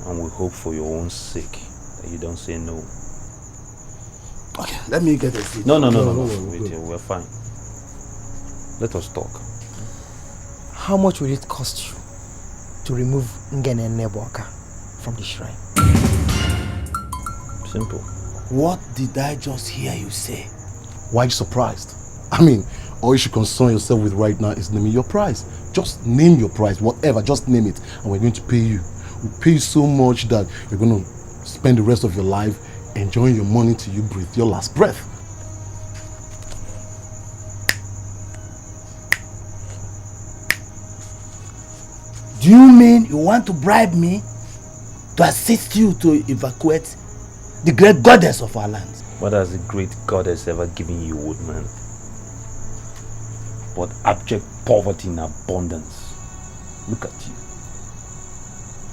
And we hope for your own sake that you don't say no. Okay, let me get a seat. No. Wait here, we're fine. Let us talk. How much will it cost you to remove Ngene Nebwaka from the shrine? Simple. What did I just hear you say? Why are you surprised? I mean, all you should concern yourself with right now is naming your price. Just name your price, whatever, just name it, and we're going to pay you. We'll pay you so much that you're going to spend the rest of your life enjoying your money till you breathe your last breath. Do you mean you want to bribe me to assist you to evacuate the great goddess of our land? What has the great goddess ever given you, old man? But abject poverty in abundance. Look at you.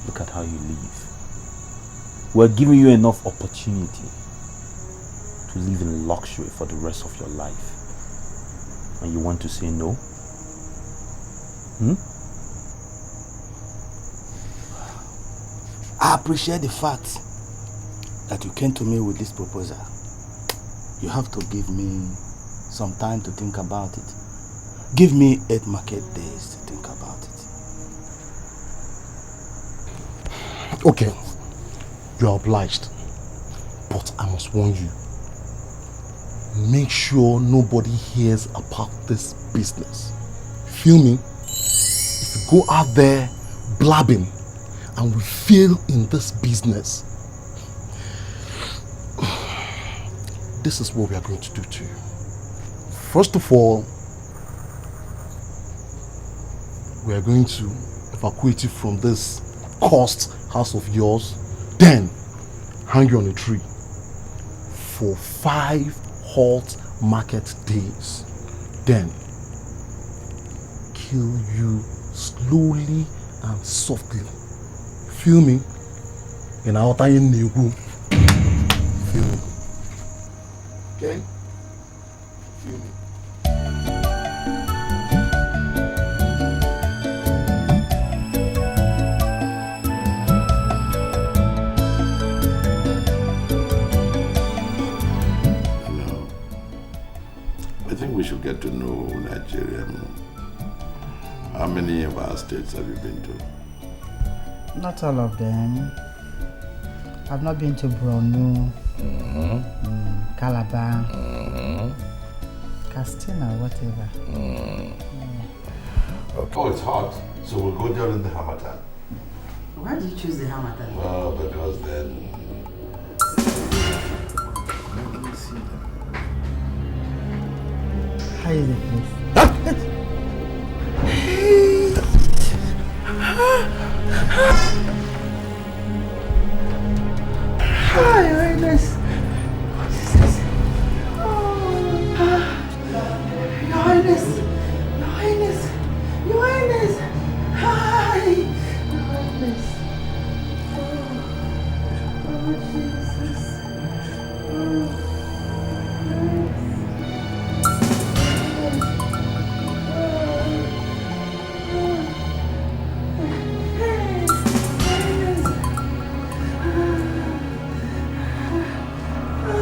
Look at how you live. We're giving you enough opportunity to live in luxury for the rest of your life. And you want to say no? I appreciate the fact that you came to me with this proposal. You have to give me some time to think about it. Give me 8 market days to think about it. Okay, you are obliged, but I must warn you. Make sure nobody hears about this business. Feel me? If you go out there blabbing and we fail in this business, this is what we are going to do to you. First of all, we are going to evacuate you from this cursed house of yours, then hang you on a tree for 5 hot market days, then kill you slowly and softly. Feel me? In our time, feel me? Okay? Feel me? I think we should get to know Nigeria more. How many of our states have you been to? Not all of them. I've not been to Borno, Calabar, Castina, whatever. Okay. Oh, it's hot, so we'll go during the Hamatan. Why did you choose the Hamatan? Well, because then... Let me see them. How is the place? Hi, Your Highness. Your Highness. Your Highness. Your Highness. Hi. Your Highness. Oh, Jesus.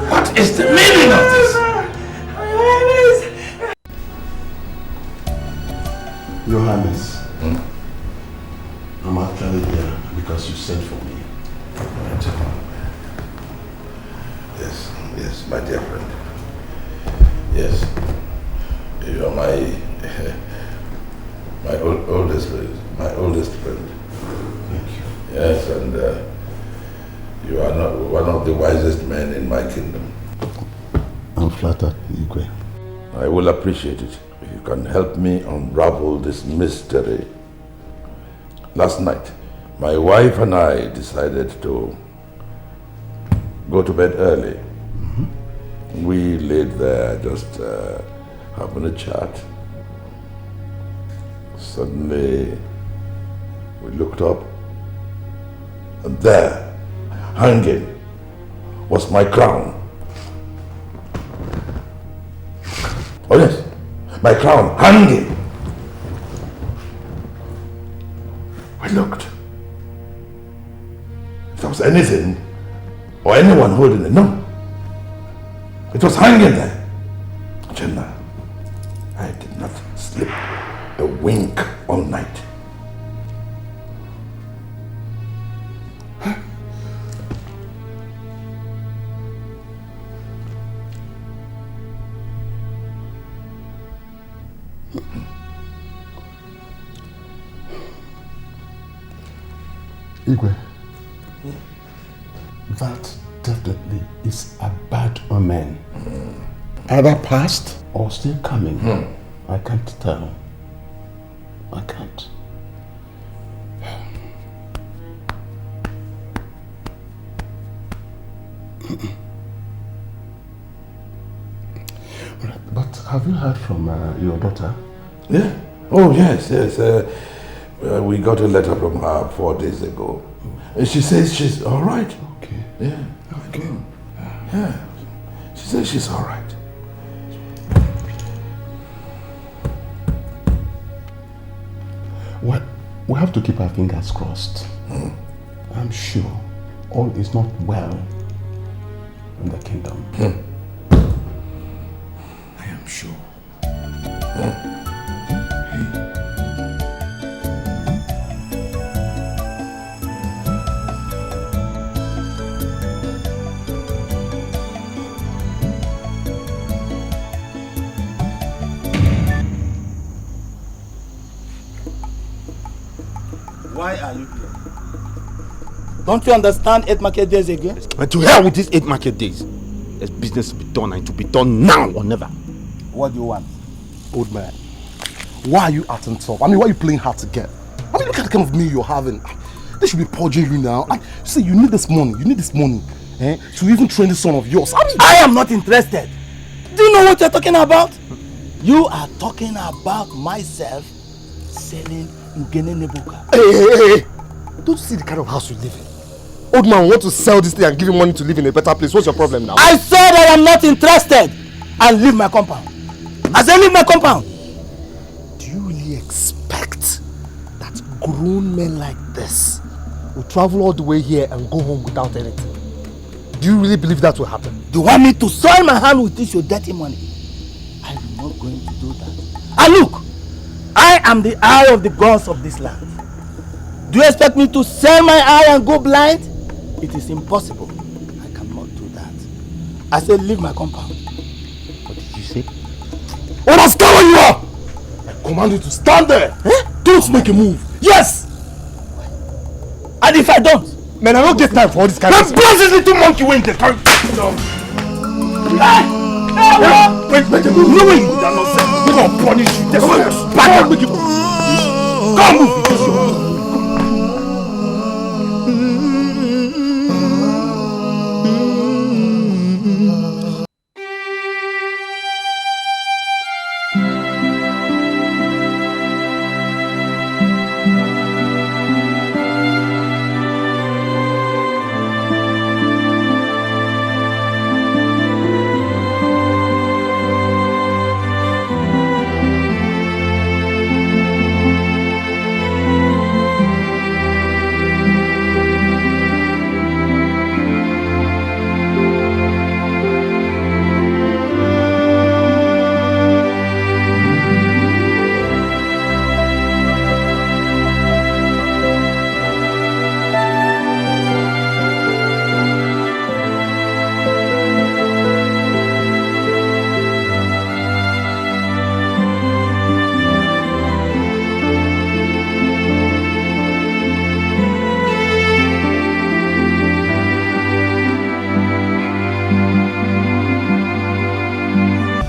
What is the meaning of this? Your Highness, I'm actually here because you sent for me. Yes, yes, my dear friend. Yes, you are my oldest friend. Thank you. Yes, and you are not one of the wisest men in my kingdom. I'm flattered, Igwe. I will appreciate it if you can help me unravel this mystery. Last night, my wife and I decided to go to bed early. We laid there just having a chat. Suddenly, we looked up, and there, hanging, was my crown. Oh yes, my crown hanging. I looked. If there was anything or anyone holding it, no. It was hanging there. Jenna, I did not sleep a wink all night. Igwe, that definitely is a bad omen. Either past or still coming. I can't tell. I can't. But have you heard from your daughter? Yeah. Oh yes, yes. We got a letter from her 4 days ago. She says she's all right. Okay. Yeah. Okay. Yeah. She says she's all right. Well, we have to keep our fingers crossed. I'm sure all is not well in the kingdom. I am sure. Why are you here? Don't you understand 8 market days again? And to hell with these 8 market days. There's business to be done and to be done now or never. What do you want? Old man, why are you acting tough? I mean, why are you playing hard to get? I mean, look at the kind of meal you're having. They should be purging you now. And see, you need this money. You need this money to even train this son of yours. I am not interested. Do you know what you're talking about? You are talking about myself selling Ngene Nebuka. Hey. Don't you see the kind of house you live in? Old man, want to sell this thing and give you money to live in a better place. What's your problem now? I said I am not interested and leave my compound. I said leave my compound. Do you really expect that grown men like this will travel all the way here and go home without anything? Do you really believe that will happen? Do you want me to soil my hand with this your dirty money? I am not going to do that. And look, I am the eye of the gods of this land. Do you expect me to sell my eye and go blind? It is impossible. I cannot do that. I said leave my compound. What did you say? What a coward you are! I command you to stand there. Don't make a move. Yes! And if I don't? Man, I don't get time for all this kind of stuff. Blast this little monkey when they carry. Wait, make a move. No way. We're gonna punish you. Come on, back up, make a move. Come move.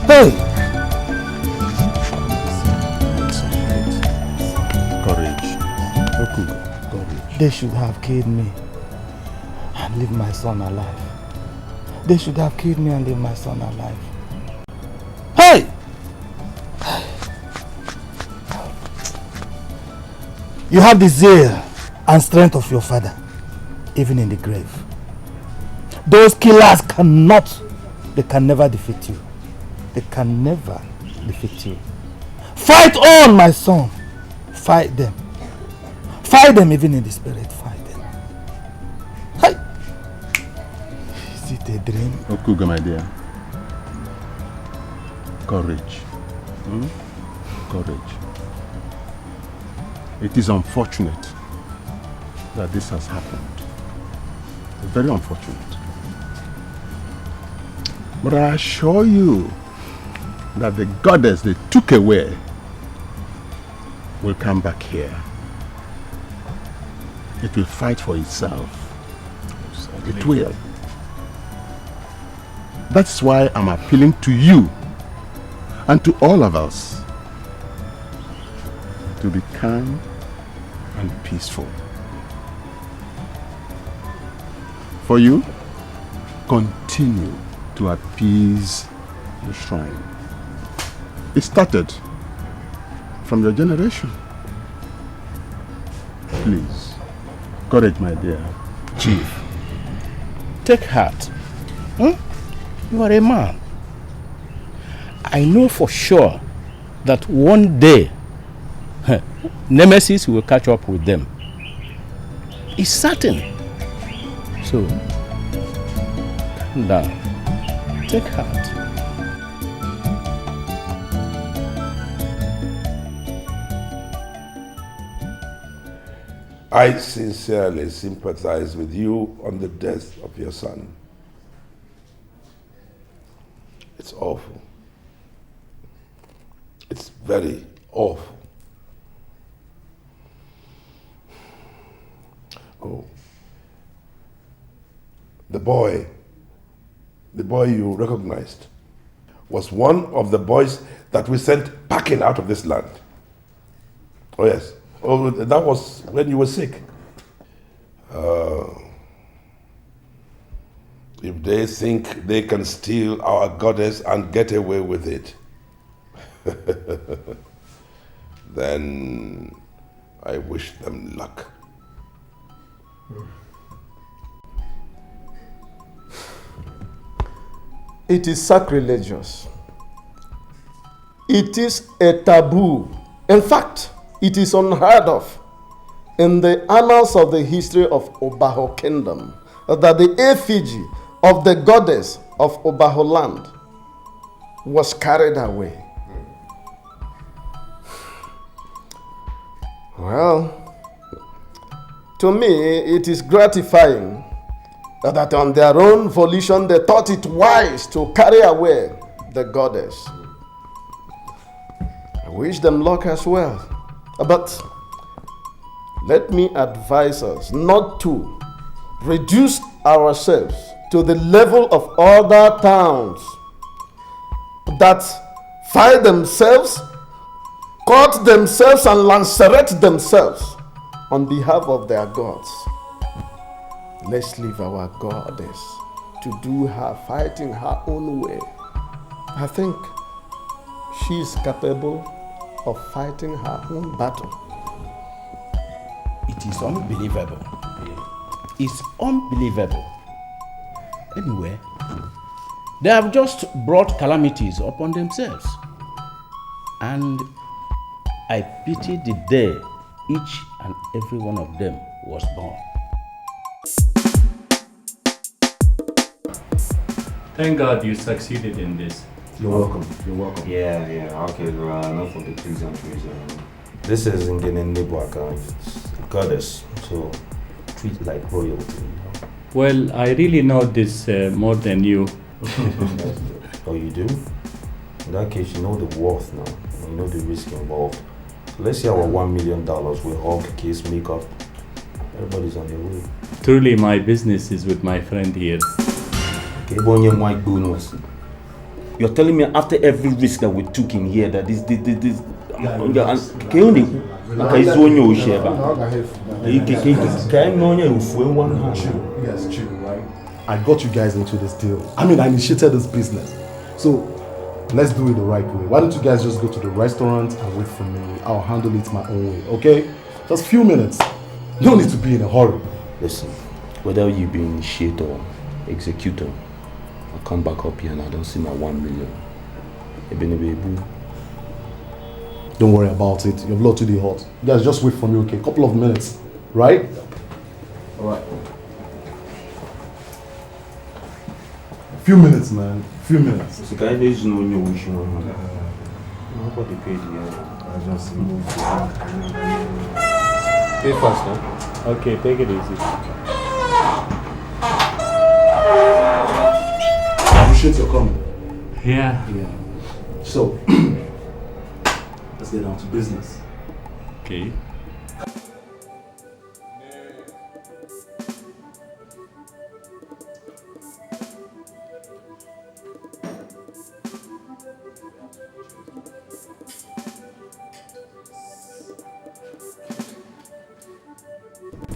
Hey! Courage. Courage. They should have killed me and leave my son alive. They should have killed me and leave my son alive. Hey! You have the zeal and strength of your father, even in the grave. Those killers they can never defeat you. They can never defeat you. Fight on, my son. Fight them. Fight them even in the spirit. Fight them. Hey! Is it a dream? Okuga, my dear. Courage. Courage. It is unfortunate that this has happened. It's very unfortunate. But I assure you that the goddess they took away will come back here. It will fight for itself. It will. That's why I'm appealing to you and to all of us to be calm and peaceful. For you, continue to appease the shrine. It started from your generation. Please, courage, my dear. Chief, take heart. You are a man. I know for sure that one day Nemesis will catch up with them. It's certain. So, calm down. Take heart. I sincerely sympathize with you on the death of your son. It's awful. It's very awful. Oh. The boy you recognized was one of the boys that we sent packing out of this land. Oh yes. Oh, that was when you were sick. If they think they can steal our goddess and get away with it, then I wish them luck. It is sacrilegious. It is a taboo. In fact, it is unheard of in the annals of the history of Obaho Kingdom that the effigy of the goddess of Obaho land was carried away. Well, to me, it is gratifying that on their own volition they thought it wise to carry away the goddess. I wish them luck as well. But let me advise us not to reduce ourselves to the level of other towns that fight themselves, cut themselves, and lacerate themselves on behalf of their gods. Let's leave our goddess to do her fighting her own way. I think she is capable of fighting her own battle. It is unbelievable. It's unbelievable. Anyway, they have just brought calamities upon themselves. And I pity the day each and every one of them was born. Thank God you succeeded in this. You're welcome. You're welcome. Yeah. Okay, enough of the pleasantries. This is Ngene Nebuaka, goddess, so treat it like royalty. Well, I really know this more than you. Oh, you do? In that case, you know the worth now. You know the risk involved. So let's say our $1 million with Hawk, case, makeup. Everybody's on their way. Truly, my business is with my friend here. Okay, you're telling me after every risk that we took in here that this I got you guys into this deal. I mean, I initiated this business. So let's do it the right way. Why don't you guys just go to the restaurant and wait for me? I'll handle it my own way, okay? Just a few minutes. No need to be in a hurry. Listen, whether you be initiator or executor, I'll come back up here and I don't see my 1 million. Don't worry about it. Your blood to the hot. You guys just wait for me, okay? Couple of minutes, right? Alright. Few minutes, man. Few minutes. So can I just know your wish? Nobody paid you. I just moved. Pay fast, huh? Okay, take it easy. I appreciate your coming. Yeah. So, let's get down to business. Okay.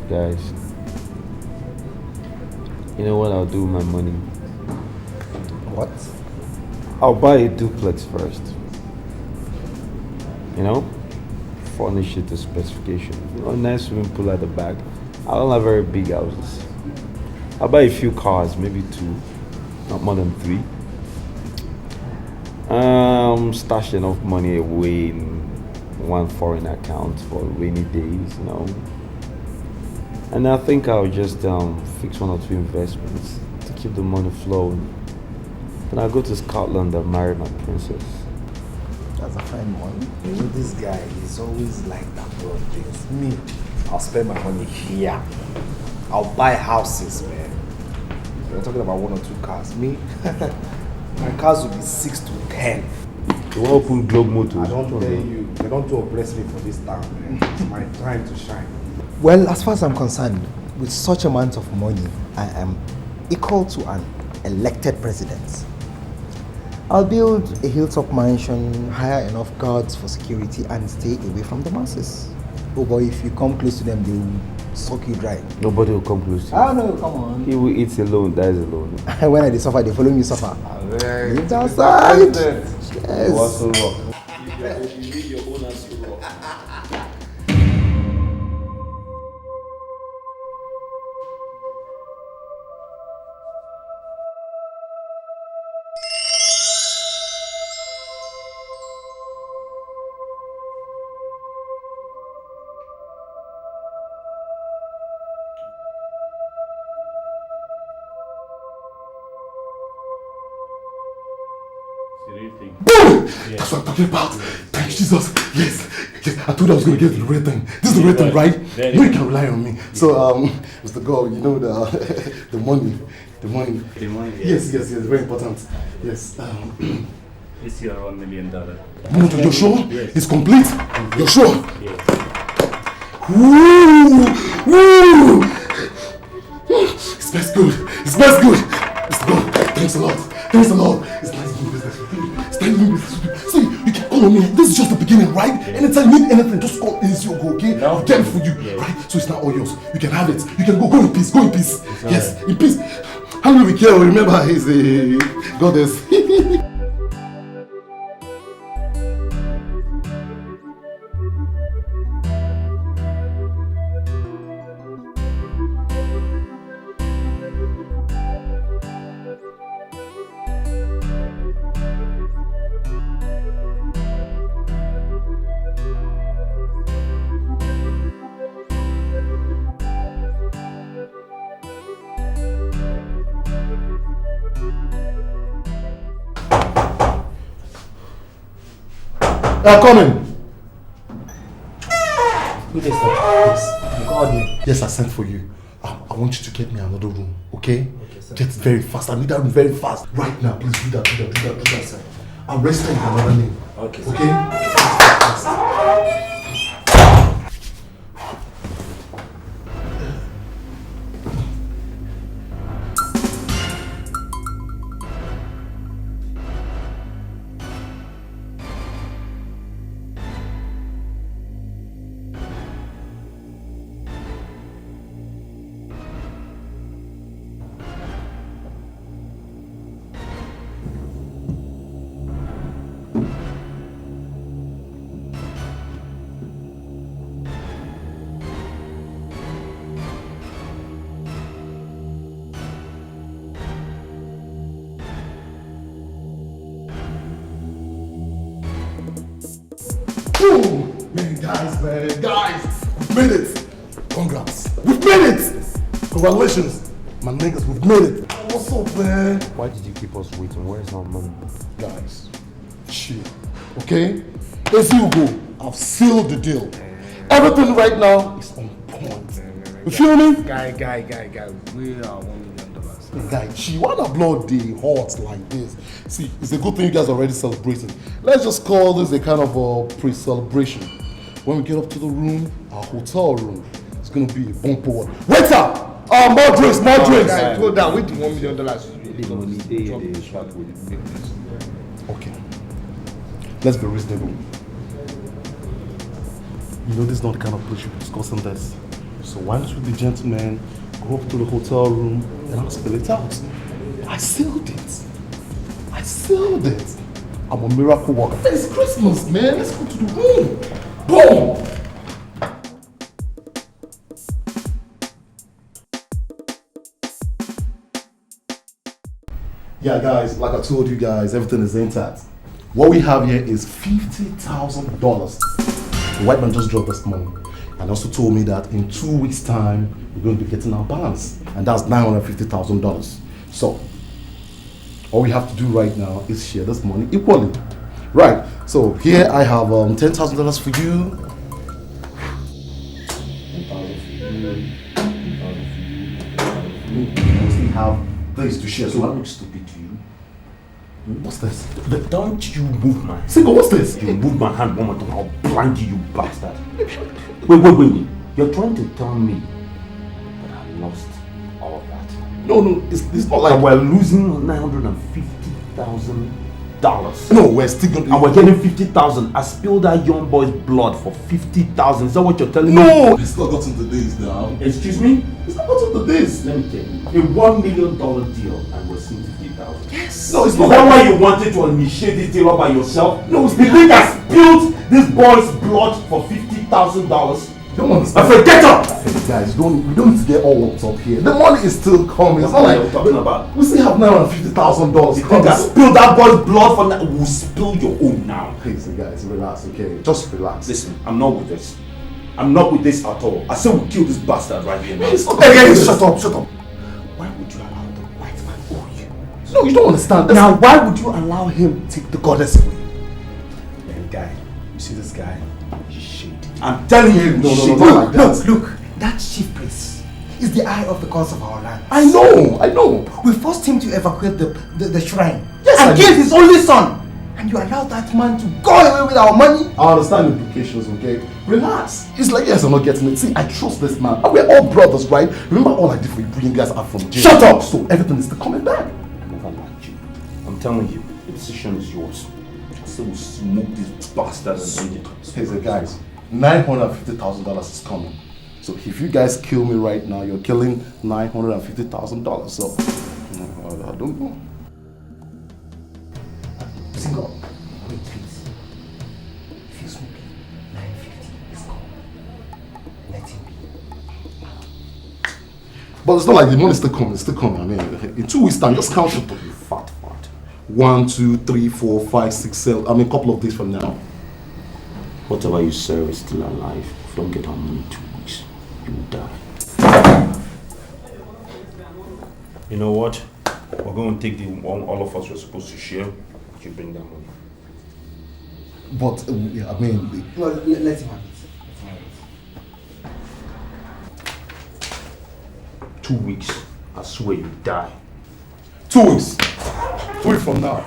Guys, you know what I'll do with my money? What? I'll buy a duplex first. You know? Furnish it to specification. You know, a nice swimming pool at the back. I don't have very big houses. I'll buy a few cars, maybe 2, not more than 3. Stash enough money away in one foreign account for rainy days, you know. And I think I'll just fix 1 or 2 investments to keep the money flowing. Then I'll go to Scotland and marry my princess. That's a fine one. You know, this guy is always like that for things. Me, I'll spend my money here. I'll buy houses, man. You're talking about 1 or 2 cars. Me, my cars will be 6 to 10. You want to open Globe Motors? I don't tell you. They don't oppress me for this town, man. It's my time to shine. Well, as far as I'm concerned, with such amount of money, I am equal to an elected president. I'll build a hilltop mansion, hire enough guards for security, and stay away from the masses. Oh boy, if you come close to them, they will suck you dry. Nobody will come close to you. Ah no, come on. He will eat alone, dies alone. When they suffer, they follow me suffer. Leave that side. Yes. Also rock. Boom! That's what I'm talking about. Thank Jesus. Yes. Yes. I told you I was going to get the real thing. This is the real thing, right? You can rely on me. So, Mr. God, you know the money. The money. The money. Yes. Very important. Yes. It's your $1 million. You're sure? Yes. It's complete? You're sure? Yes. Woo! It smells good. Mr. God, thanks a lot. It's nice doing business with you. It's nice doing business with you. See, you can call on me. This is just the beginning, right? Anytime you need anything, just call Easy or go, okay? I'll get it for you, right? So it's not all yours. You can have it. You can go in peace. Yes, in peace. How do we care? Remember, he's a goddess. Come in. Good day, sir. Yes. You called me. Yes, I sent for you. I want you to get me another room, okay? Okay, sir. Get very fast. I need that room very fast. Right now, please do that, sir. I'll rest in another name. Okay, sir. Okay? Guys, we've made it. Congrats. We've made it. Congratulations. My niggas, we've made it. What's up, man? Why did you keep us waiting? Where's our money? Guys, chill. Okay? As you go, I've sealed the deal. Everything right now is on point. You feel me? Guy, we are $1 million. Guy, chill. Why not blood the hot like this? See, it's a good thing you guys are already celebrating. Let's just call this a kind of a pre-celebration. When we get up to the room, our hotel room, it's gonna be a bumper one. Waiter! More drinks! Guy, go down with $1 million. Okay. Let's be reasonable. You know this is not the kind of place you're discussing this. So why don't we be gentlemen, go up to the hotel room and I'll spell it out. I sealed it. I'm a miracle worker. It's Christmas, man. Let's go to the room. Boom! Yeah, guys, like I told you guys, everything is intact. What we have here is $50,000. The white man just dropped us money and also told me that in 2 weeks' time, we're going to be getting our balance. And that's $950,000. So, all we have to do right now is share this money equally. Right, so here I have $10,000 for you. We still have this to share. So I look stupid to you. What's this? But don't you move my hand. Single, what's this? You move my hand one more time, I'll blind you, you bastard. Wait. You're trying to tell me that I lost all of that? No, it's not like... And we're losing $950,000. No, we're still going to... And we're getting 50,000. I spilled that young boy's blood for 50,000. Is that what you're telling me? No! It's not gotten to this now. Excuse me? It's not gotten to this. Let me tell you. A $1 million deal and we're seeing 50,000. Yes! No, it's not. Is that why you wanted to initiate this deal all by yourself? No, it's the thing that spilled this boy's blood for $50,000. Don't understand. I said, get up! Hey guys, we don't need to get all worked up here. The money is still coming. It's not like we're talking about. We still have $950,000. The thing that spilled that boy's blood for that will spill your own now. Please, guys, relax, okay? Just relax. Listen, I'm not with this. I'm not with this at all. I said we'll kill this bastard right here now. Hey, shut up. Why would you allow the white man owe you? No, you don't understand. Now, why would you allow him to take the goddess away? Hey, guy, You see this guy? He's shady. I'm telling you. No, Look, look. That chief priest is the eye of the cause of our land. I know. We forced him to evacuate the shrine. Yes, and killed his only son. And you allowed that man to go away with our money? I understand the implications, okay? Relax. It's like, yes, I'm not getting it. See, I trust this man. And we're all brothers, right? Remember all I did for you, bringing guys out from jail? Shut up! So everything is still coming back. Never mind you. I'm telling you, the decision is yours. I still will smoke this bastard and end it. Hey, so guys, $950,000 is coming. So if you guys kill me right now, you're killing $950,000. So, I don't know. Single. Wait, please. If you're smoking, 950 is gone. Let him be. But it's not like the money's still coming. It's still coming. I mean, in 2 weeks' time, just count it. You fat. 1, 2, 3, 4, 5, 6, 7. I mean, a couple of days from now. Whatever you serve is still alive. If you don't get our money in 2 weeks, you will die. You know what? We're going to take the one all of us were supposed to share. You bring that money. But, yeah, I mean... No, let him have it. 2 weeks. I swear you die. 2 weeks. 2 weeks from now.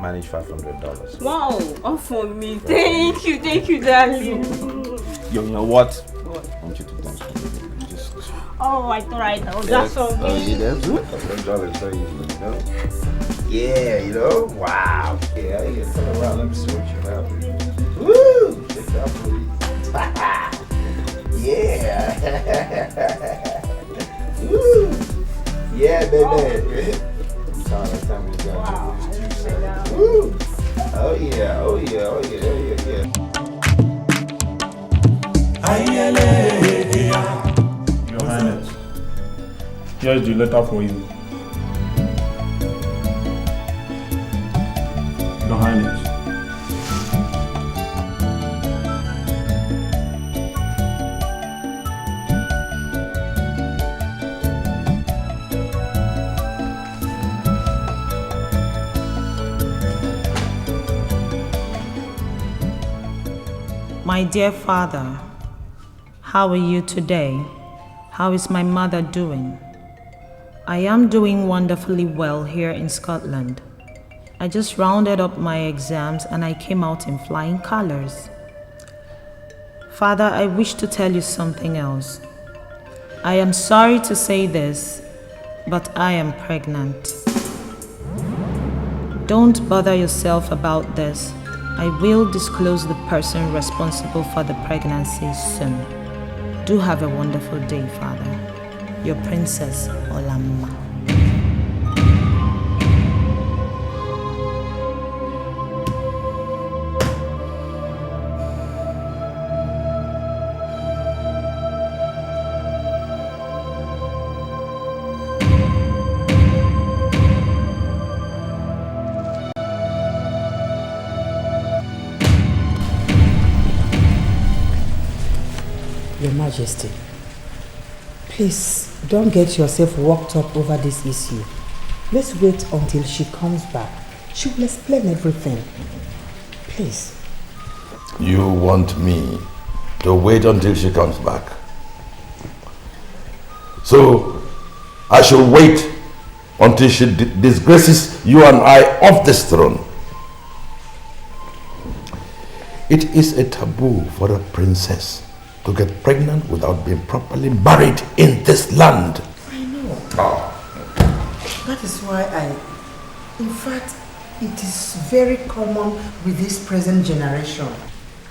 Manage $500. Wow, all for me. Thank you, darling. You know what? What? I want you to dance for me. Just... Oh, I thought I know. That's all me. Oh, you dance? $500 very easy, you know? Yeah, you know? Wow. Yeah, turn around. Let me see what you have. Woo! Shake that booty. Yeah. Woo! Yeah, baby. I'm sorry, that time we got you. Woo! Oh yeah. Your Highness, here's the letter for you. Your Highness. My dear father, how are you today? How is my mother doing? I am doing wonderfully well here in Scotland. I just rounded up my exams and I came out in flying colors. Father, I wish to tell you something else. I am sorry to say this, but I am pregnant. Don't bother yourself about this. I will disclose the person responsible for the pregnancy soon. Do have a wonderful day, Father. Your Princess Olamma. Your Majesty, please don't get yourself worked up over this issue. Let's wait until she comes back. She will explain everything. Please. You want me to wait until she comes back? So, I shall wait until she disgraces you and I off this throne. It is a taboo for a princess to get pregnant without being properly married in this land. I know. That is why in fact, it is very common with this present generation.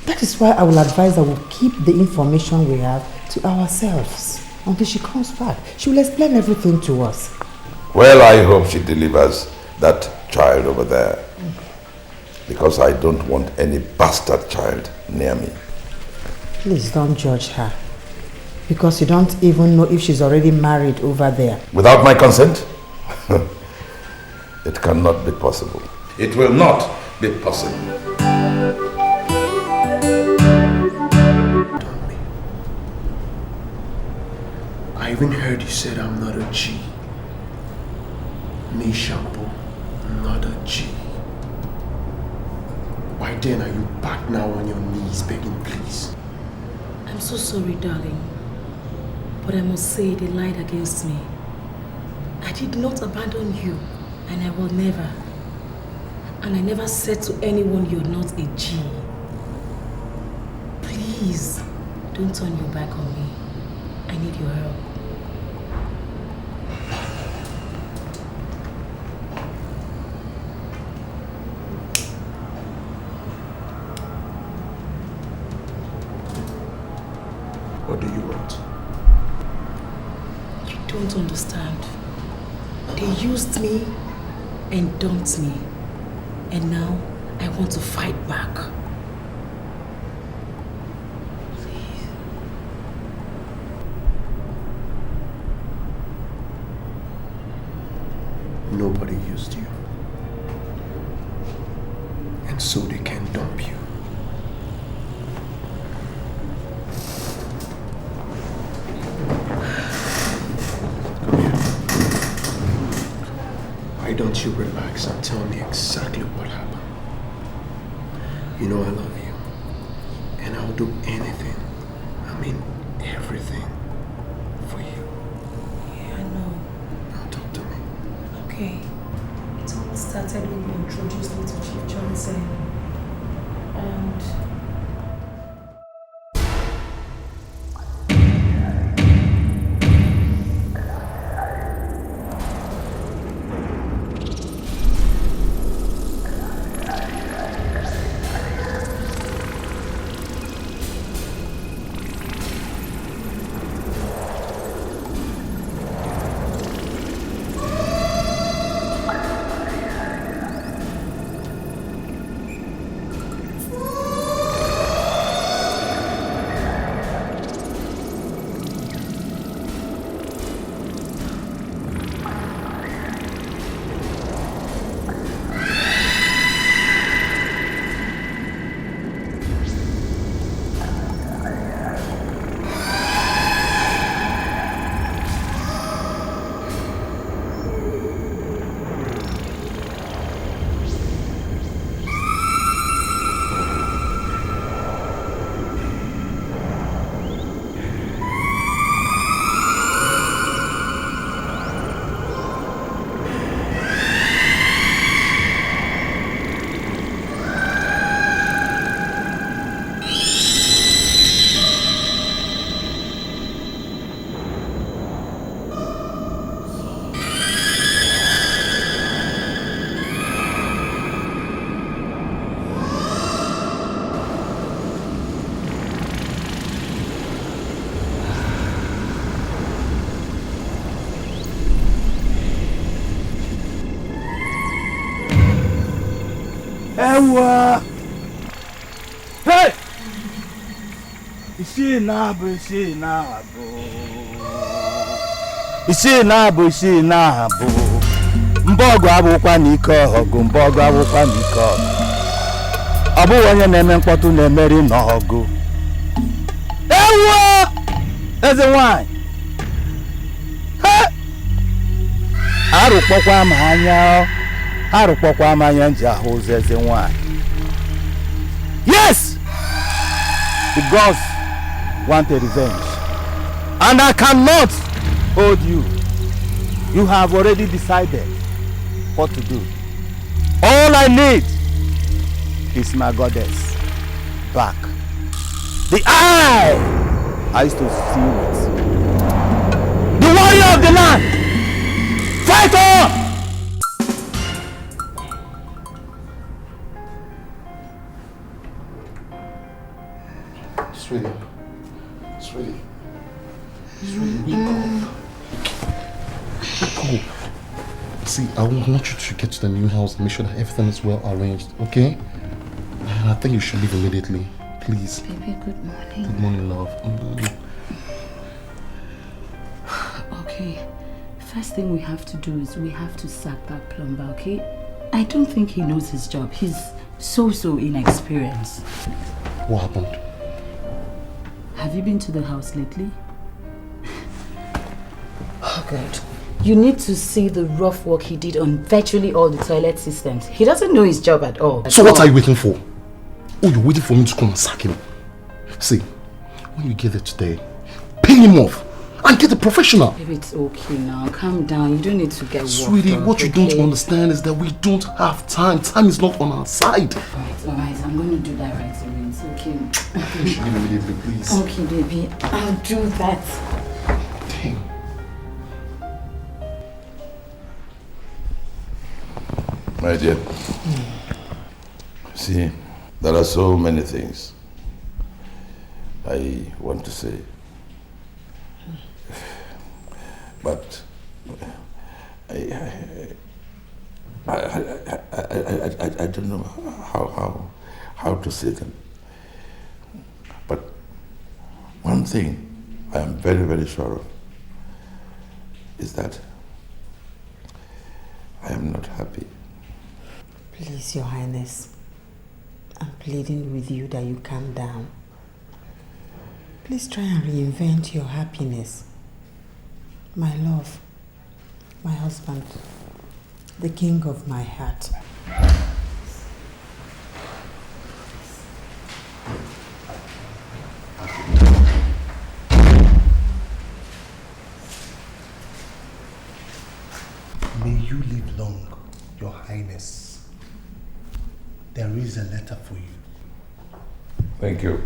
That is why I will advise that we'll keep the information we have to ourselves until she comes back. She will explain everything to us. Well, I hope she delivers that child over there. Because I don't want any bastard child near me. Please don't judge her. Because you don't even know if she's already married over there. Without my consent? It cannot be possible. It will not be possible. I even heard you said I'm not a G. Me shampoo, not a G. Why then are you back now on your knees begging please? I'm so sorry, darling. But I must say they lied against me. I did not abandon you, and I will never. And I never said to anyone you're not a G. Please, don't turn your back on me. I need your help. What do you want? You don't understand. They used me and dumped me. And now I want to fight back. Please. Nobody used you. And so they can dump you. Why don't you relax and tell me exactly what happened? You know I love you. And I'll do anything, I mean everything, for you. Yeah, I know. Now talk to me. Okay. It all started when you introduced me to Chief Johnson. And Hey! Isi na-abụ isi na-abụ. Isi na-abụ isi na-abụ. Mbọgụ abụkwa n'ike ọgụ, mbọgụ abụkwa n'ike ọgụ. Ọ bụghị onye na-eme mkpọtụ na-emeri n'ọgụ. Ewo! Eze nwanyị. Arụkpọkwa m anya. Arụkpọkwa m anya nji ahụ ụzọ eze nwanyị. Yes! The gods want a revenge. And I cannot hold you. You have already decided what to do. All I need is my goddess back. The eye I used to see with. The warrior of the land. Fight on! Sweetie, wake up. Wake up. See, I want you to get to the new house and make sure that everything is well arranged, okay? And I think you should leave immediately, please. Baby, good morning. Good morning, love. Okay, first thing we have to do is we have to sack that plumber, okay? I don't think he knows his job. He's so inexperienced. What happened? Have you been to the house lately? God. You need to see the rough work he did on virtually all the toilet systems. He doesn't know his job at all. So what are you waiting for? Oh, you're waiting for me to come and sack him. See, when you get there today, pay him off and get a professional. Baby, it's okay now. Calm down. You don't need to get worked Sweetie, up, what you okay? don't understand is that we don't have time. Time is not on our side. Alright. I'm going to do that right away. It's okay. Give me the please. Okay, baby. I'll do that. Damn. My dear, see, there are so many things I want to say, but I don't know how to say them. But one thing I am very, very sure of is that I am not happy. Please, Your Highness, I'm pleading with you that you calm down. Please try and reinvent your happiness. My love, my husband, the king of my heart. May you live long, Your Highness. There is a letter for you. Thank you.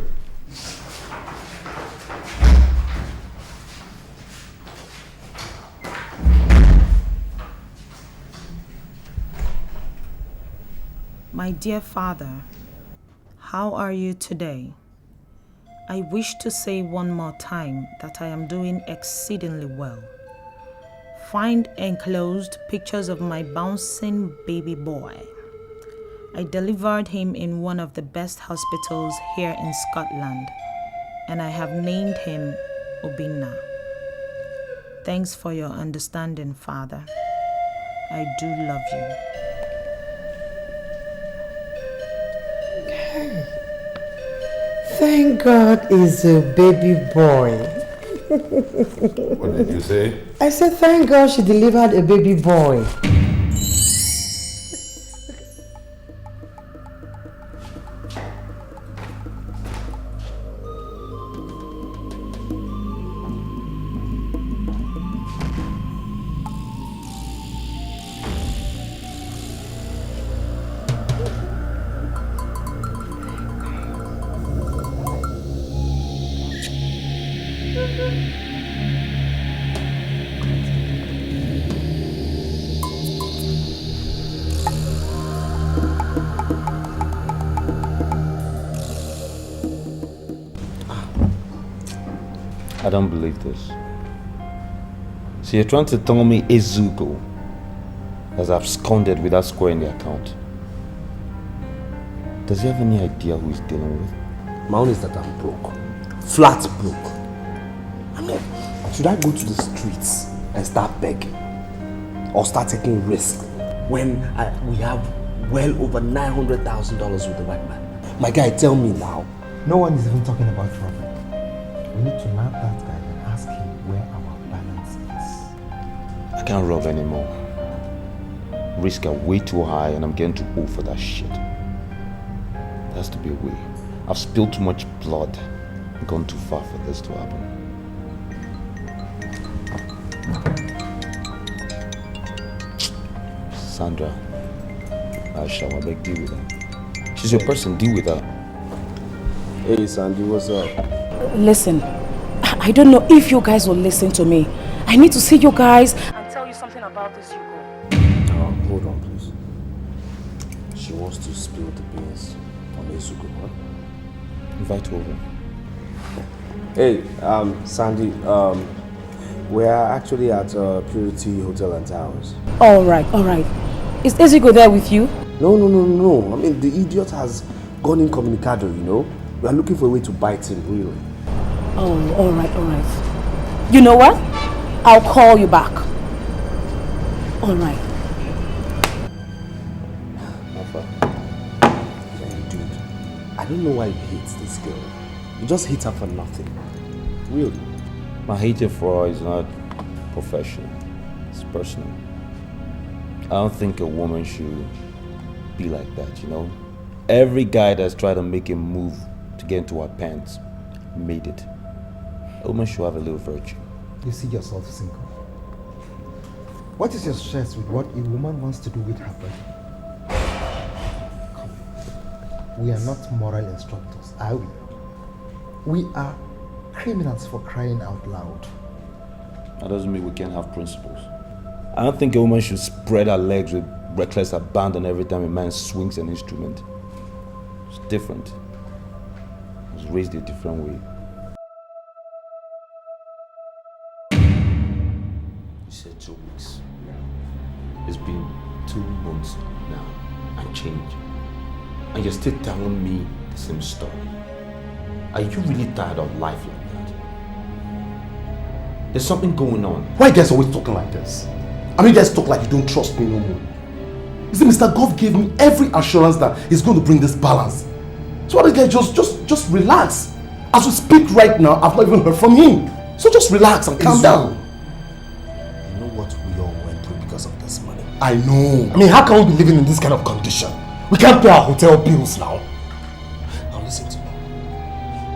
My dear father, how are you today? I wish to say one more time that I am doing exceedingly well. Find enclosed pictures of my bouncing baby boy. I delivered him in one of the best hospitals here in Scotland, and I have named him Obinna. Thanks for your understanding, Father. I do love you. Thank God he's a baby boy. What did you say? I said thank God she delivered a baby boy. I don't believe this. So you're trying to tell me Ezugo has absconded without squaring the account? Does he have any idea who he's dealing with? My own is that I'm broke. Flat broke. I mean, should I go to the streets and start begging? Or start taking risks when we have well over $900,000 with the white man? My guy, tell me now. No one is even talking about robbery. We need to nab that guy and ask him where our balance is. I can't rob anymore. Risks are way too high and I'm getting too old for that shit. There has to be a way. I've spilled too much blood and gone too far for this to happen. Sandra, I shall beg, deal with her. She's your person, deal with her. Hey Sandy, what's up? Listen, I don't know if you guys will listen to me. I need to see you guys and tell you something about this Hugo. Hold on, please. She wants to spill the beans on Ezugo, huh? Invite her over. Hey, Sandy, we are actually at Purity Hotel and Towers. Alright. Is Ezugo there with you? No. I mean, the idiot has gone incommunicado, you know? We are looking for a way to bite him, really. Oh, alright. You know what? I'll call you back. Alright. Dude, I don't know why he hates this girl. You just hate her for nothing. Really. My hatred for her is not professional. It's personal. I don't think a woman should be like that, you know? Every guy that's tried to make a move to get into her pants made it. A woman should have a little virtue. You see yourself single. What is your stress with what a woman wants to do with her body? Come. We are not moral instructors, are we? We are criminals for crying out loud. That doesn't mean we can't have principles. I don't think a woman should spread her legs with reckless abandon every time a man swings an instrument. It's different. I was raised a different way. You said 2 weeks. It's been 2 months now and change. And you're still telling me the same story. Are you really tired of life like that? There's something going on. Why you guys always talking like this? I mean, you guys talk like you don't trust me no more. You see, Mr. Goff gave me every assurance that he's going to bring this balance. So why don't you guys just relax? As we speak right now, I've not even heard from him. So just relax and calm down. You know what we all went through because of this money? I know. I mean, how can we be living in this kind of condition? We can't pay our hotel bills now. Now listen to me.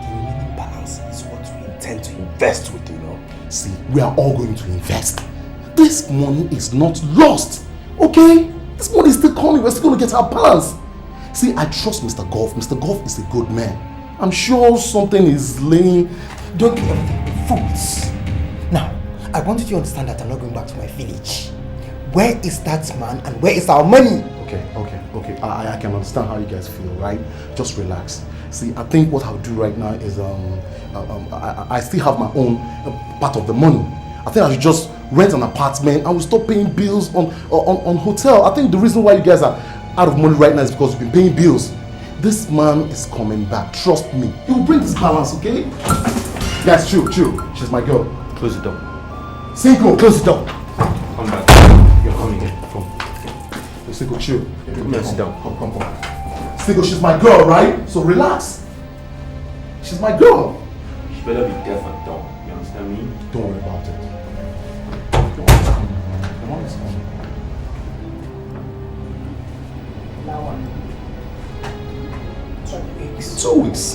The remaining balance is what we intend to invest with, you know. See, we are all going to invest. This money is not lost, okay? This money is still coming. We're still going to get our balance. See, I trust Mr. Goff. Mr. Goff is a good man. I'm sure something is laying. Don't do everything with fools. Now, I want you to understand that I'm not going back to my village. Where is that man and where is our money? Okay. I can understand how you guys feel, right? Just relax. See, I think what I'll do right now is I still have my own part of the money. I think I should just rent an apartment and we'll stop paying bills on hotel. I think the reason why you guys are out of money right now is because you've been paying bills. This man is coming back. Trust me. He will bring this balance, okay? Guys, chill. She's my girl. Close the door. Cinco, close the door. Come back. You're coming here. Come. Cinco, chill. Come here, sit down. Come. Cinco, she's my girl, right? So relax. She's my girl. She better be deaf and dumb. You understand me? Don't worry about it. Now what? 2 weeks. 2 weeks.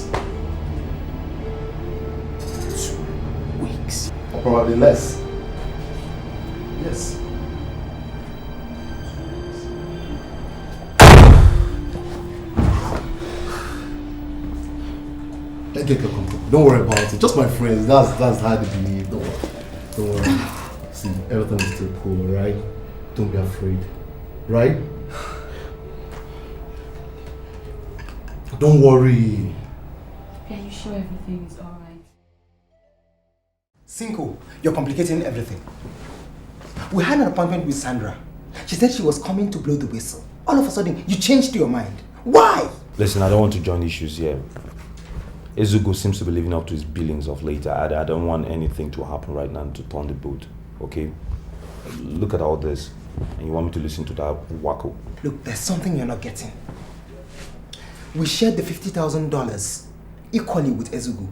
2 weeks. Or probably less. Yes. Let's get comfortable. Don't worry about it. Just my friends. That's how they believe. Don't worry. See, everything is still cool, right? Don't be afraid. Right? Don't worry. Are you sure everything is alright? Cinco, you're complicating everything. We had an appointment with Sandra. She said she was coming to blow the whistle. All of a sudden, you changed your mind. Why? Listen, I don't want to join issues here. Ezugo seems to be living up to his billings of late. I don't want anything to happen right now to turn the boat, okay? Look at all this, and you want me to listen to that wacko. Look, there's something you're not getting. We shared the $50,000 equally with Ezugo,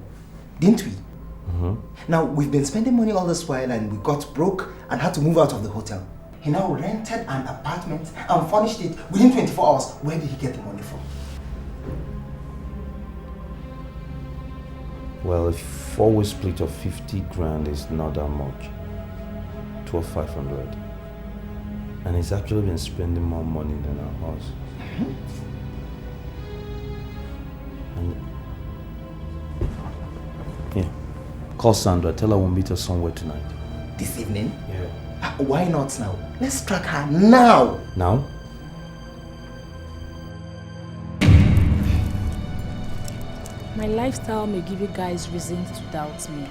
didn't we? Mm-hmm. Now, we've been spending money all this while and we got broke and had to move out of the hotel. He now rented an apartment and furnished it within 24 hours. Where did he get the money from? Well, a 4-way split of 50 grand is not that much. 12,500. And he's actually been spending more money than our house. Mm-hmm. And yeah, call Sandra. Tell her we'll meet her somewhere tonight. This evening? Yeah. Why not now? Let's track her now. Now? My lifestyle may give you guys reasons to doubt me.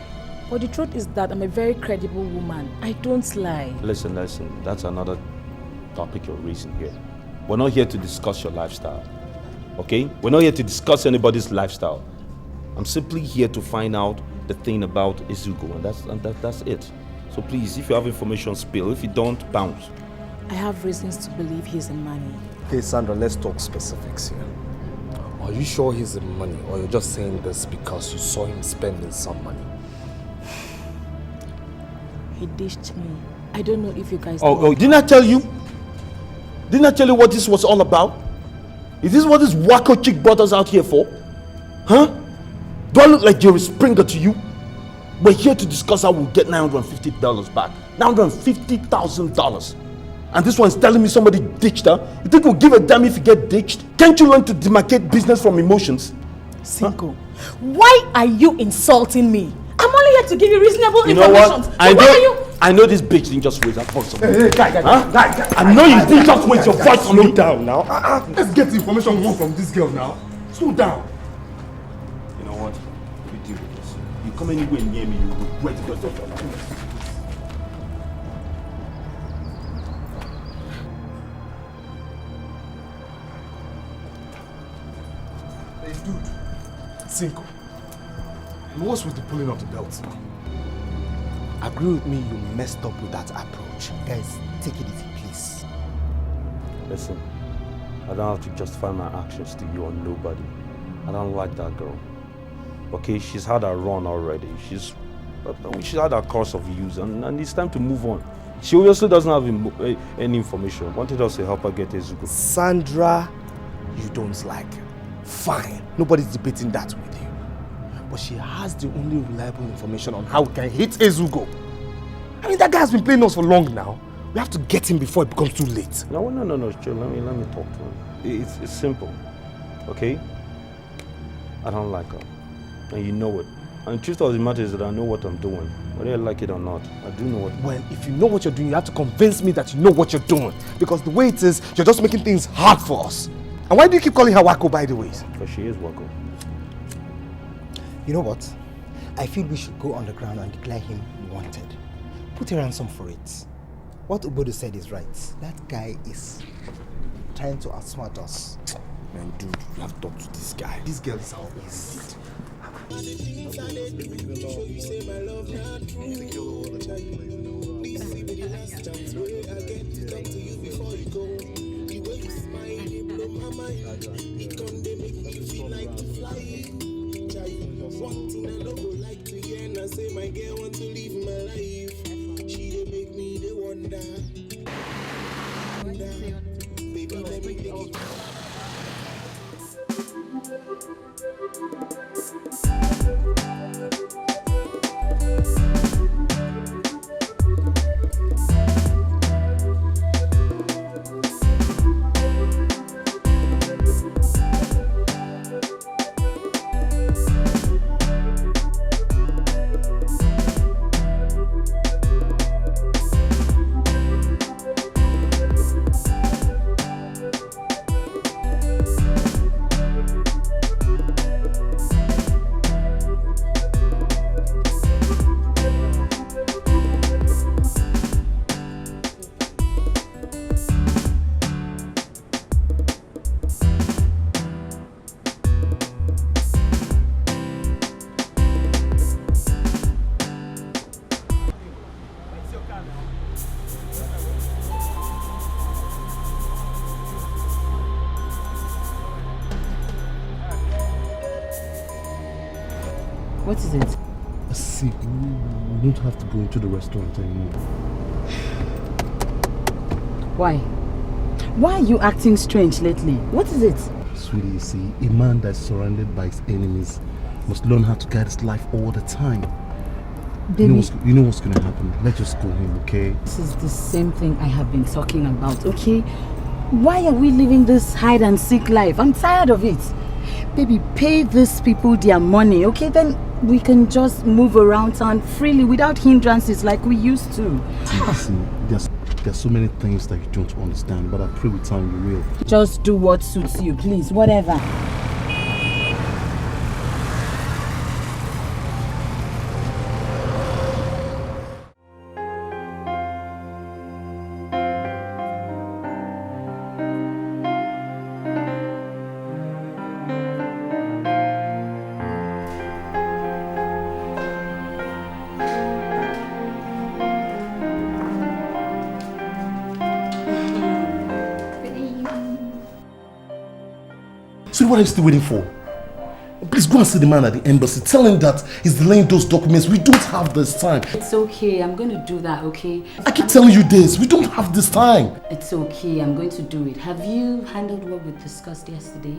But the truth is that I'm a very credible woman. I don't lie. Listen. That's another topic you're raising here. We're not here to discuss your lifestyle. Okay? We're not here to discuss anybody's lifestyle. I'm simply here to find out the thing about Ezugo, and that's it. So please, if you have information, spill. If you don't, bounce. I have reasons to believe he's in money. Okay, Sandra, let's talk specifics here. Are you sure he's in money, or you're just saying this because you saw him spending some money? He dished me I don't know if you guys Oh, didn't I tell you? Didn't I tell you what this was all about? Is this what this wacko chick brought us out here for? Huh? Do I look like Jerry Springer to you? We're here to discuss how we'll get $950 back. $950,000. And this one's telling me somebody ditched her. You think we'll give a damn if you get ditched? Can't you learn to demarcate business from emotions? Cinco, why are you insulting me? I'm only here to give you reasonable You know information. what? I know this bitch didn't just raise her voice on me. Hey, guy. I know you didn't just raise your voice on me. Slow down now. Let's get the information we want from this girl now. Slow down. You know what? You deal with this. You come anywhere near me, you regret it yourself. Hey, dude. Cinco. What's with the pulling of the belts now? Agree with me, you messed up with that approach. Guys, take it easy, please. Listen, I don't have to justify my actions to you or nobody. I don't like that girl. Okay, she's had her run already. She's had her course of use and it's time to move on. She obviously doesn't have any information. Wanted us to help her get Ezugo. Sandra, you don't like her. Fine, nobody's debating that with you. But she has the only reliable information on how we can hit Ezugo. I mean, that guy has been playing us for long now. We have to get him before it becomes too late. No, chill. Let me talk to him. It's simple, okay? I don't like her, and you know it. And the truth of the matter is that I know what I'm doing, whether I like it or not. I do know what. Well, if you know what you're doing, you have to convince me that you know what you're doing. Because the way it is, you're just making things hard for us. And why do you keep calling her Wacko, by the way? Because she is Wacko. You know what? I feel we should go underground and declare him wanted. Put a ransom for it. What Ubodo said is right. That guy is trying to outsmart us. Man, dude, you have talked to this guy. This girl is our ace. One thing I don't like to hear, and I say my girl want to live my life. She dey make me dey wonder. Baby, let me take it. What is it? See, we don't have to go into the restaurant anymore. Why? Why are you acting strange lately? What is it? Sweetie, you see, a man that's surrounded by his enemies must learn how to guide his life all the time. Baby, you know what's going to happen. Let's just go home, okay? this is the same thing I have been talking about, okay? Why are we living this hide and seek life? I'm tired of it. Baby, pay these people their money, okay? Then we can just move around town freely without hindrances like we used to. See, there's so many things that you don't understand, but I pray with time you will. Just do what suits you, please, whatever. So what are you still waiting for? Please go and see the man at the embassy. Tell him that he's delaying those documents. We don't have this time. It's okay. I'm going to do that, okay? I keep telling you this. We don't have this time. It's okay. I'm going to do it. Have you handled what we discussed yesterday?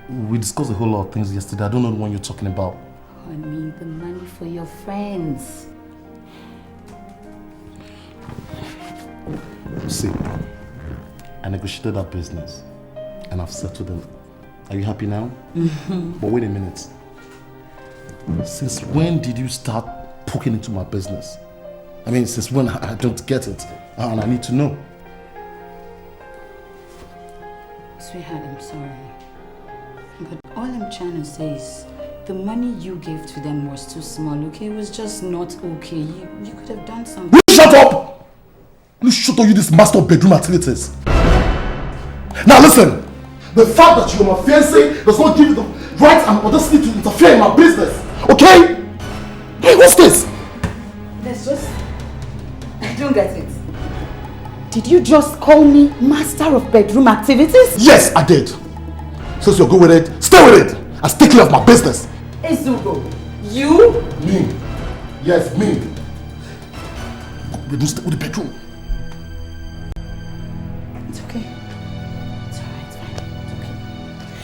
We discussed a whole lot of things yesterday. I don't know the one you're talking about. I mean, the money for your friends. See, I negotiated that business and I've settled them. Are you happy now? But wait a minute. Since when did you start poking into my business? I mean, since when? I don't get it. And I need to know. Sweetheart, I'm sorry. But all I'm trying to say is the money you gave to them was too small, okay? It was just not okay. You could have done something. Will you shut up! Will you shut up, you this master of bedroom activities? Now listen! The fact that you're my fiancé does not give you the right and audacity to interfere in my business, okay? Hey, what's this? Let's just... I don't get it. Did you just call me master of bedroom activities? Yes, I did. Since you're good with it, stay with it and stay clear of my business. Ezugo, you? Me. Yes, me. We don't stay with the bedroom. It's okay. It's alright, it's fine. It's okay.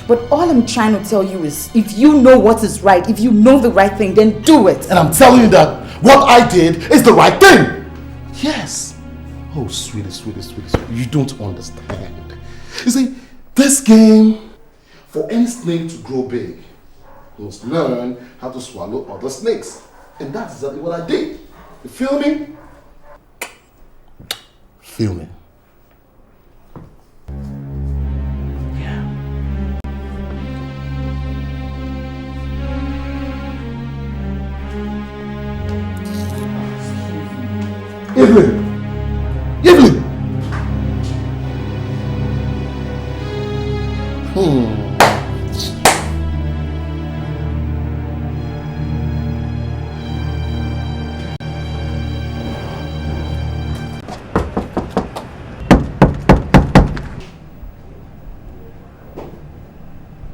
But all I'm trying to tell you is, if you know what is right, if you know the right thing, then do it. And I'm telling you that what I did is the right thing. Yes. Oh, sweetie, sweetie, sweetie, sweetie. You don't understand. You see, this game, for any snake to grow big, you must learn how to swallow other snakes. And that's exactly what I did. You feel me? Feel me? Evelyn! Evelyn!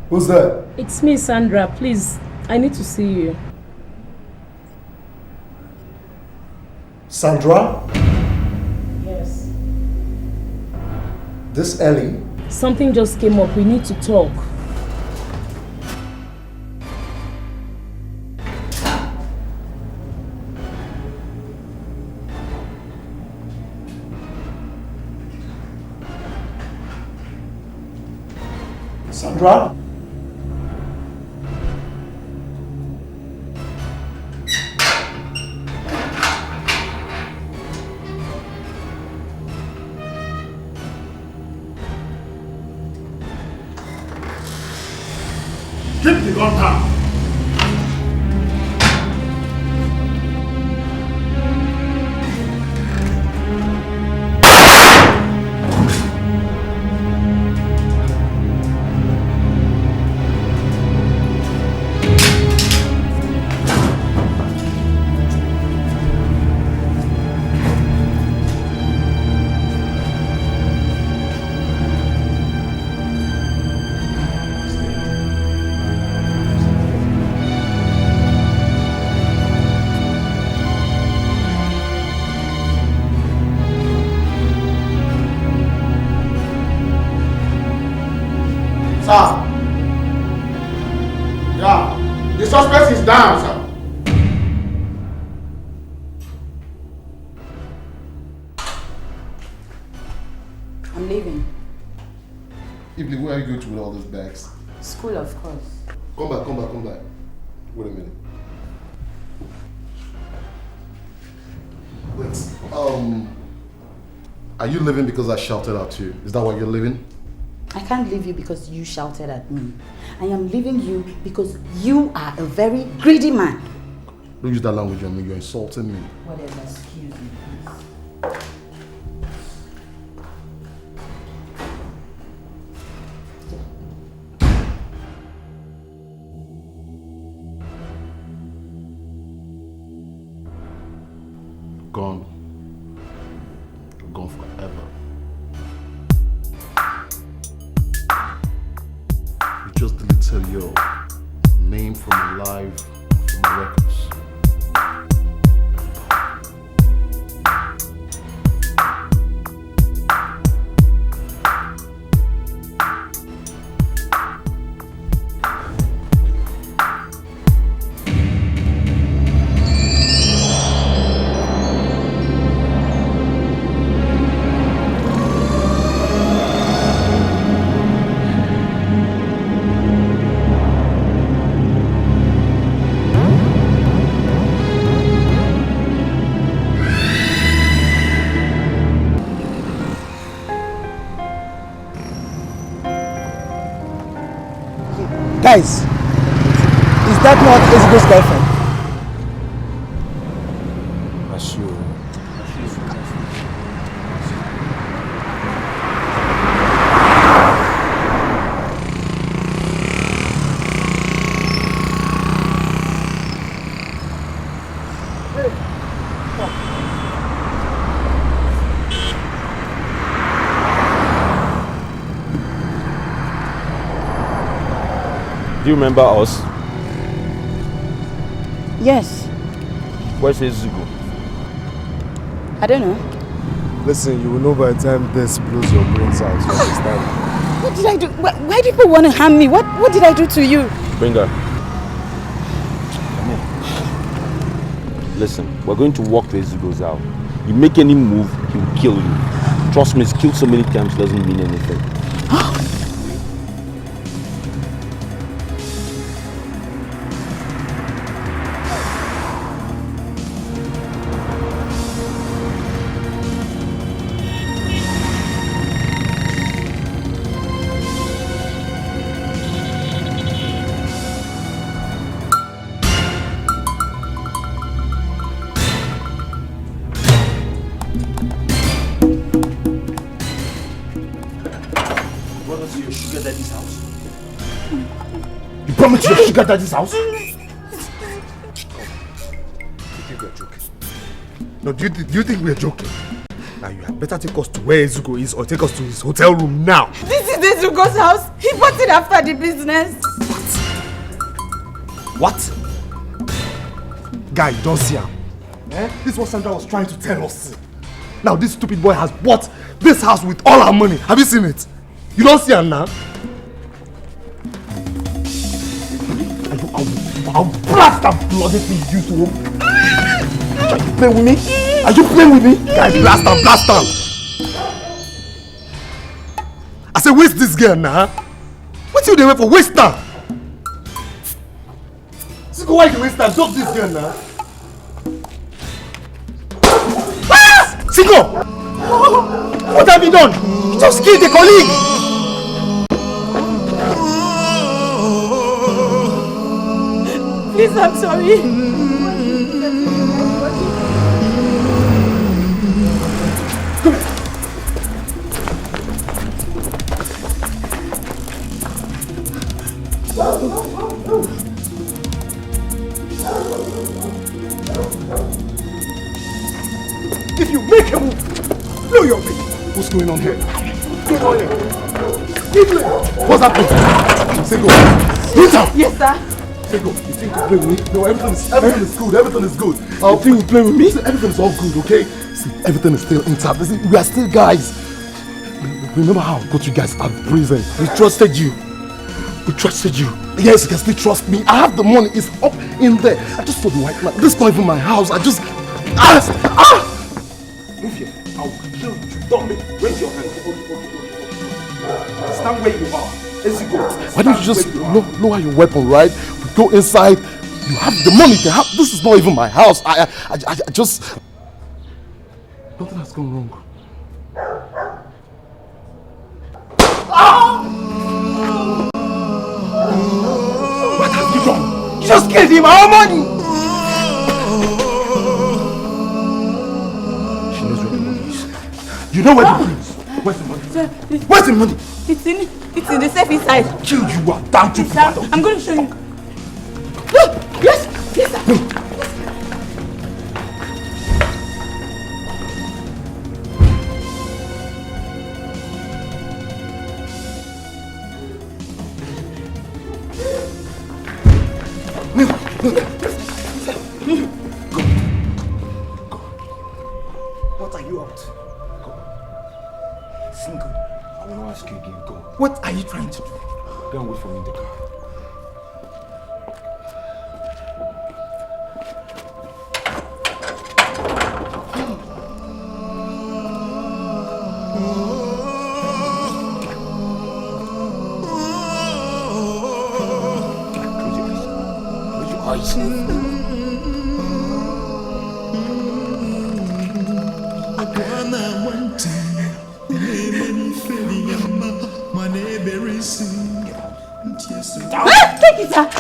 Who's that? It's me, Sandra. Please, I need to see you. Sandra? Yes. This early? Something just came up. We need to talk. Sandra? Keep the gun down. Sir. Yeah. The suspect is down, sir. I'm leaving. Evelyn, where are you going to with all those bags? School, of course. Come back, come back, come back. Wait a minute. Wait, are you leaving because I shouted at you? Is that why you're leaving? I can't leave you because you shouted at me. I am leaving you because you are a very greedy man. Don't use that language on me, you're insulting me. Whatever, excuse me, please. Gone. Gone forever. You just deleted your name from your life, from my records. Guys, is that not Ezigbo's girlfriend? Sure. Do you remember us? Yes. Where's Ezugo? I don't know. Listen, you will know by the time this blows your brains out, you understand? What did I do? Why do people want to harm me? What did I do to you? Bring her. Come on. Listen, we're going to walk to Ezugo's house. You make any move, he'll kill you. Trust me, he's killed so many times doesn't mean anything. Promise your sugar daddy's house? You think we're joking? No, do you think we're joking? Now you had better take us to where Ezugo is or take us to his hotel room now. This is Ezugo's house. He bought it after the business. What? Guy, you don't see him. Eh? This is what Sandra was trying to tell us. Now this stupid boy has bought this house with all our money. Have you seen it? You don't see him now? I'll blast that bloody thing you to him. Are you playing with me? Are you playing with me? Guy, blast him, blast him. I said, waste this girl now. What you doing for? Waste time. Siko, why you waste time? Talk this girl now. Ah! Siko! What have you done? You just killed a colleague. Please, I'm sorry. If you make a move, blow your face. What's going on here? What's going on here? What's happening? Siko, reach out. Yes, sir. Siko, you think you play with me? No, everything is good. Everything is good. You think you play with me? Everything is all good, okay? See, everything is still intact. See, we are still guys. Remember how I got you guys out of prison? We trusted you. We trusted you. Yes, you can still trust me. I have the money. It's up in there. I just saw the white man. This is not even my house. I just... Move here. I will kill you. Don't make... Raise your hand. Stand where you are. Let's go. Why don't you just lower your weapon, right? We go inside. You have the money to have... This is not even my house. I just... Nothing has gone wrong. What have you done? You just gave him our money! She knows where the money is. You know where the money is. Where's the money? Sir, Where's the money? It's in the safe inside. Kill you, are down to Sir, I'm going to show you. Look! Yes! Yes, sir! What are you up to? Go. Single. I will not ask you again. Go. What are you trying to do? Go and wait for me in the car. Take it out!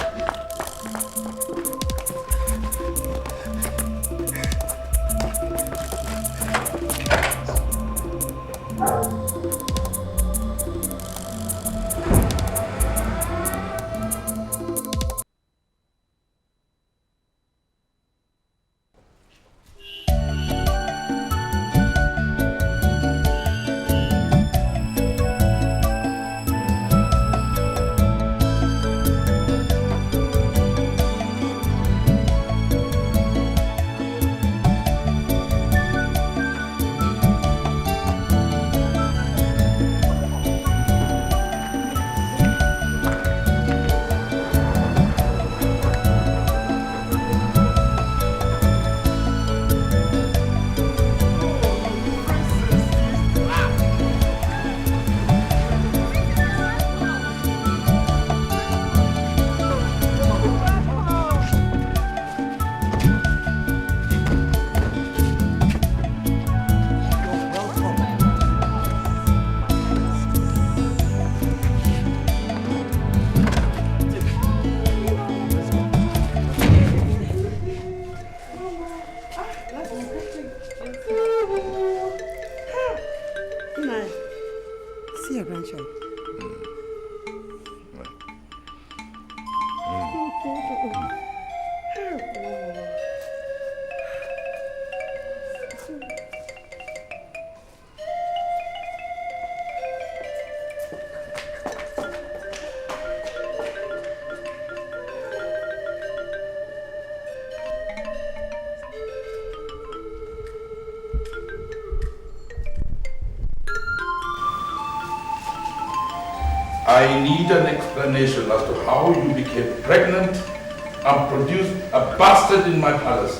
I need an explanation as to how you became pregnant and produced a bastard in my palace.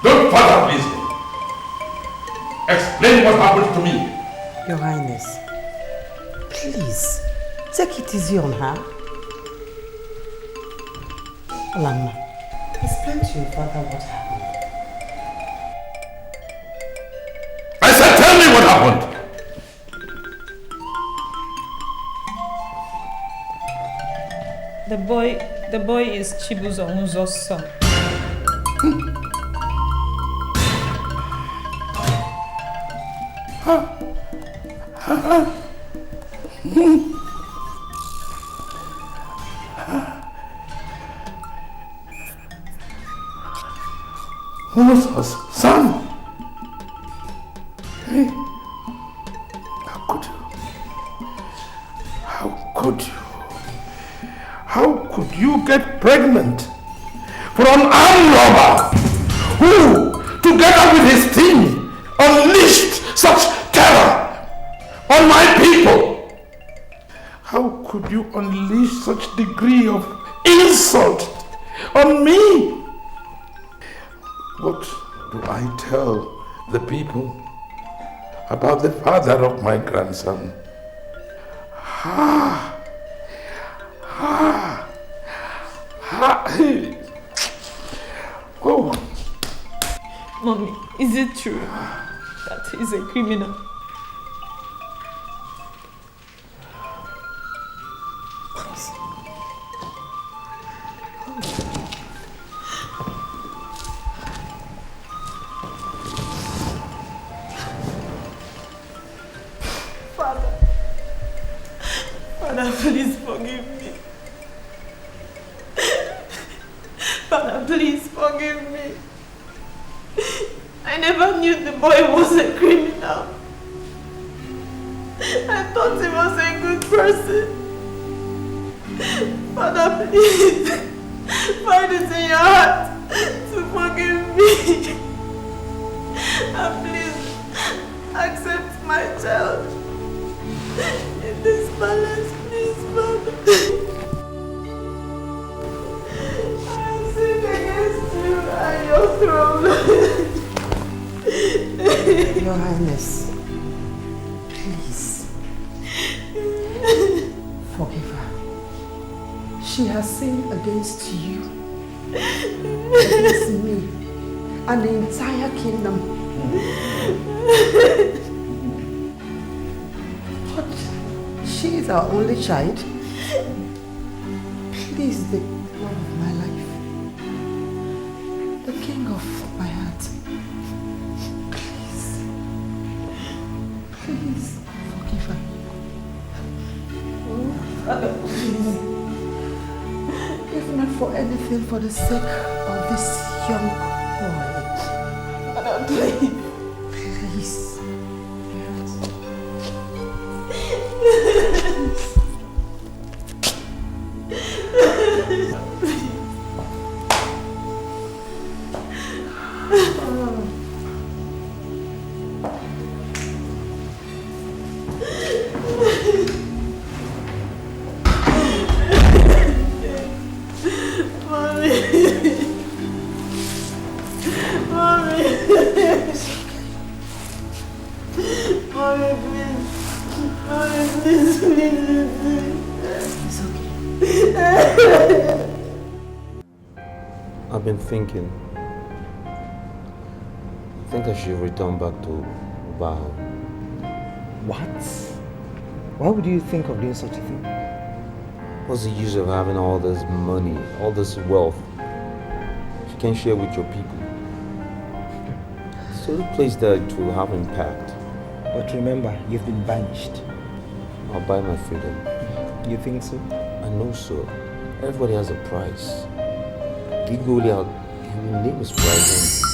Don't bother, please. Explain what happened to me. Your Highness, please, take it easy on her. Lama, explain to your father what happened. I said, tell me what happened. The boy is Chibuzo Nzo's son. Who's son? Hey, how could you? How could you? How could you get pregnant for an armed robber who, together with his team, unleashed such terror on my people? How could you unleash such degree of insult on me? What do I tell the people about the father of my grandson? Oh. Mommy, is it true that he's a criminal? Father, please forgive me. Father, please forgive me. I never knew the boy was a criminal. I thought he was a good person. Father, please, find it in your heart to forgive me. And please, accept my child in this palace, please, Father. I have sinned against you and your throne. Your Highness, please, forgive her. She has sinned against you, against me, and the entire kingdom. But she is our only child. Please, the love of my life, the king of my heart. Please forgive her. Oh, Father, please. If not for anything, for the sake of this young boy. Father, please. Please. I've been thinking. I think I should return back to Val. What? Why would you think of doing such a thing? What's the use of having all this money, all this wealth, if you can't share with your people? It's the only place that it will have impact. But remember, you've been banished. I'll buy my freedom. You think so? I know so. Everybody has a price. You go there, your name is price.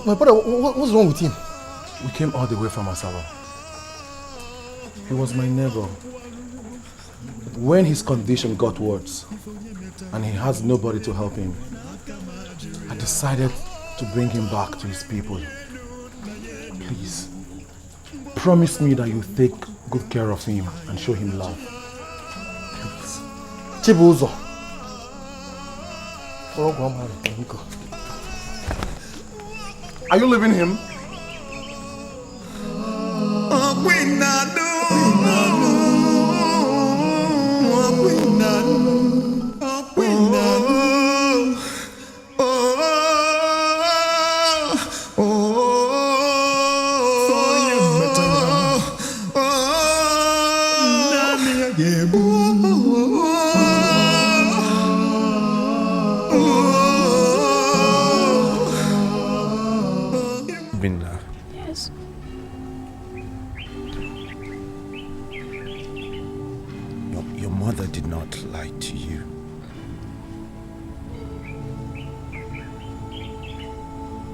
My brother, what's wrong with him? We came all the way from Asaba. He was my neighbor. When his condition got worse and he has nobody to help him, I decided to bring him back to his people. Please, promise me that you take good care of him and show him love. Please. Chibuzo. Are you leaving him? Yes. Your mother did not lie to you.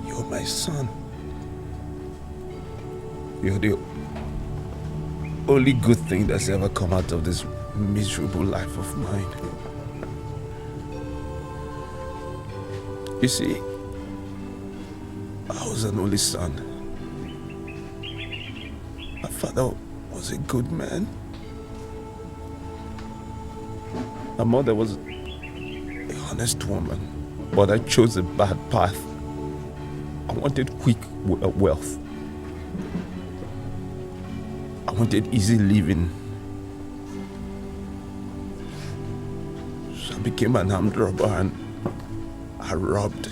You're my son. You're the only good thing that's ever come out of this miserable life of mine. You see, I was an only son. My father was a good man. My mother was a honest woman, but I chose a bad path. I wanted quick wealth. I wanted easy living. So I became an armed robber and I robbed.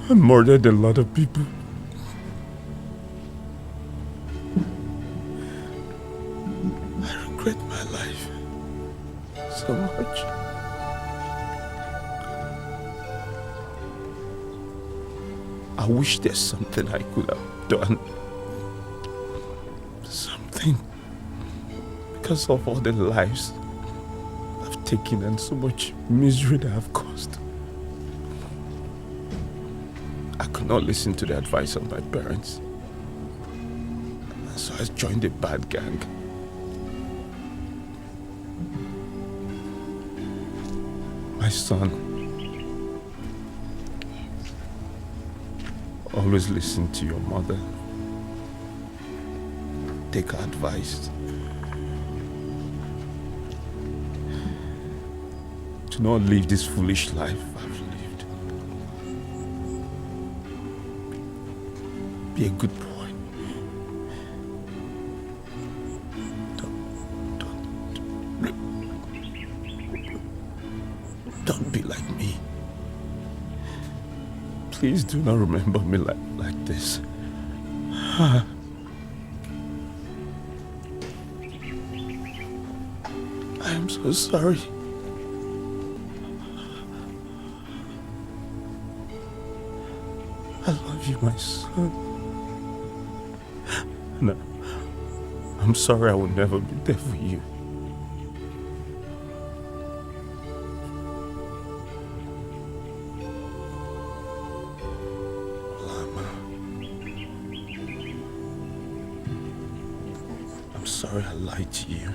I murdered a lot of people. I regret my life so much. I wish there's something I could have done. Something. Because of all the lives I've taken and so much misery that I've caused. I could not listen to the advice of my parents. And so I joined a bad gang. My son, always listen to your mother. Take her advice. Do not live this foolish life I've lived. Be a good boy. Don't be like me. Please do not remember me like this. I am so sorry. I love you, my son. No, I'm sorry I will never be there for you. I'm sorry I lied to you.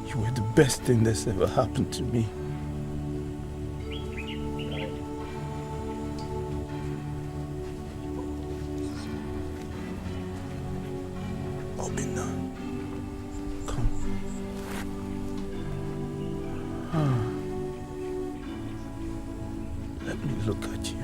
You were the best thing that's ever happened to me. Obina, come. Let me look at you.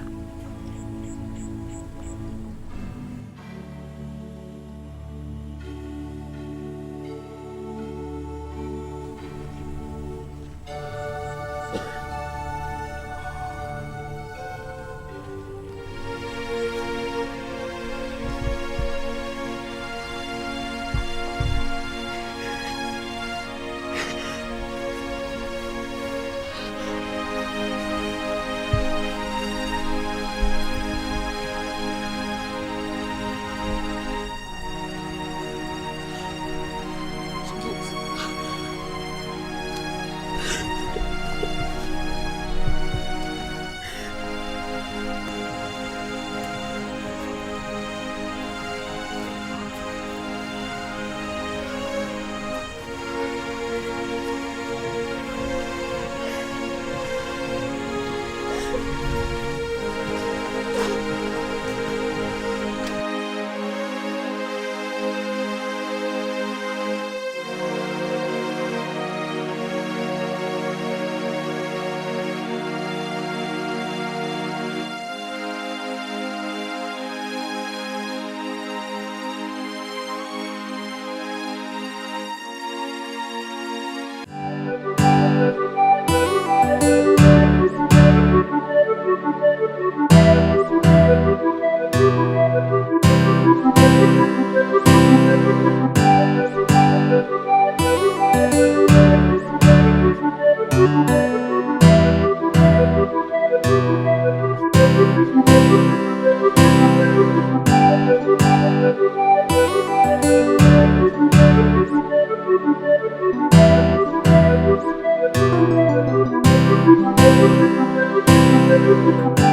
Thank you.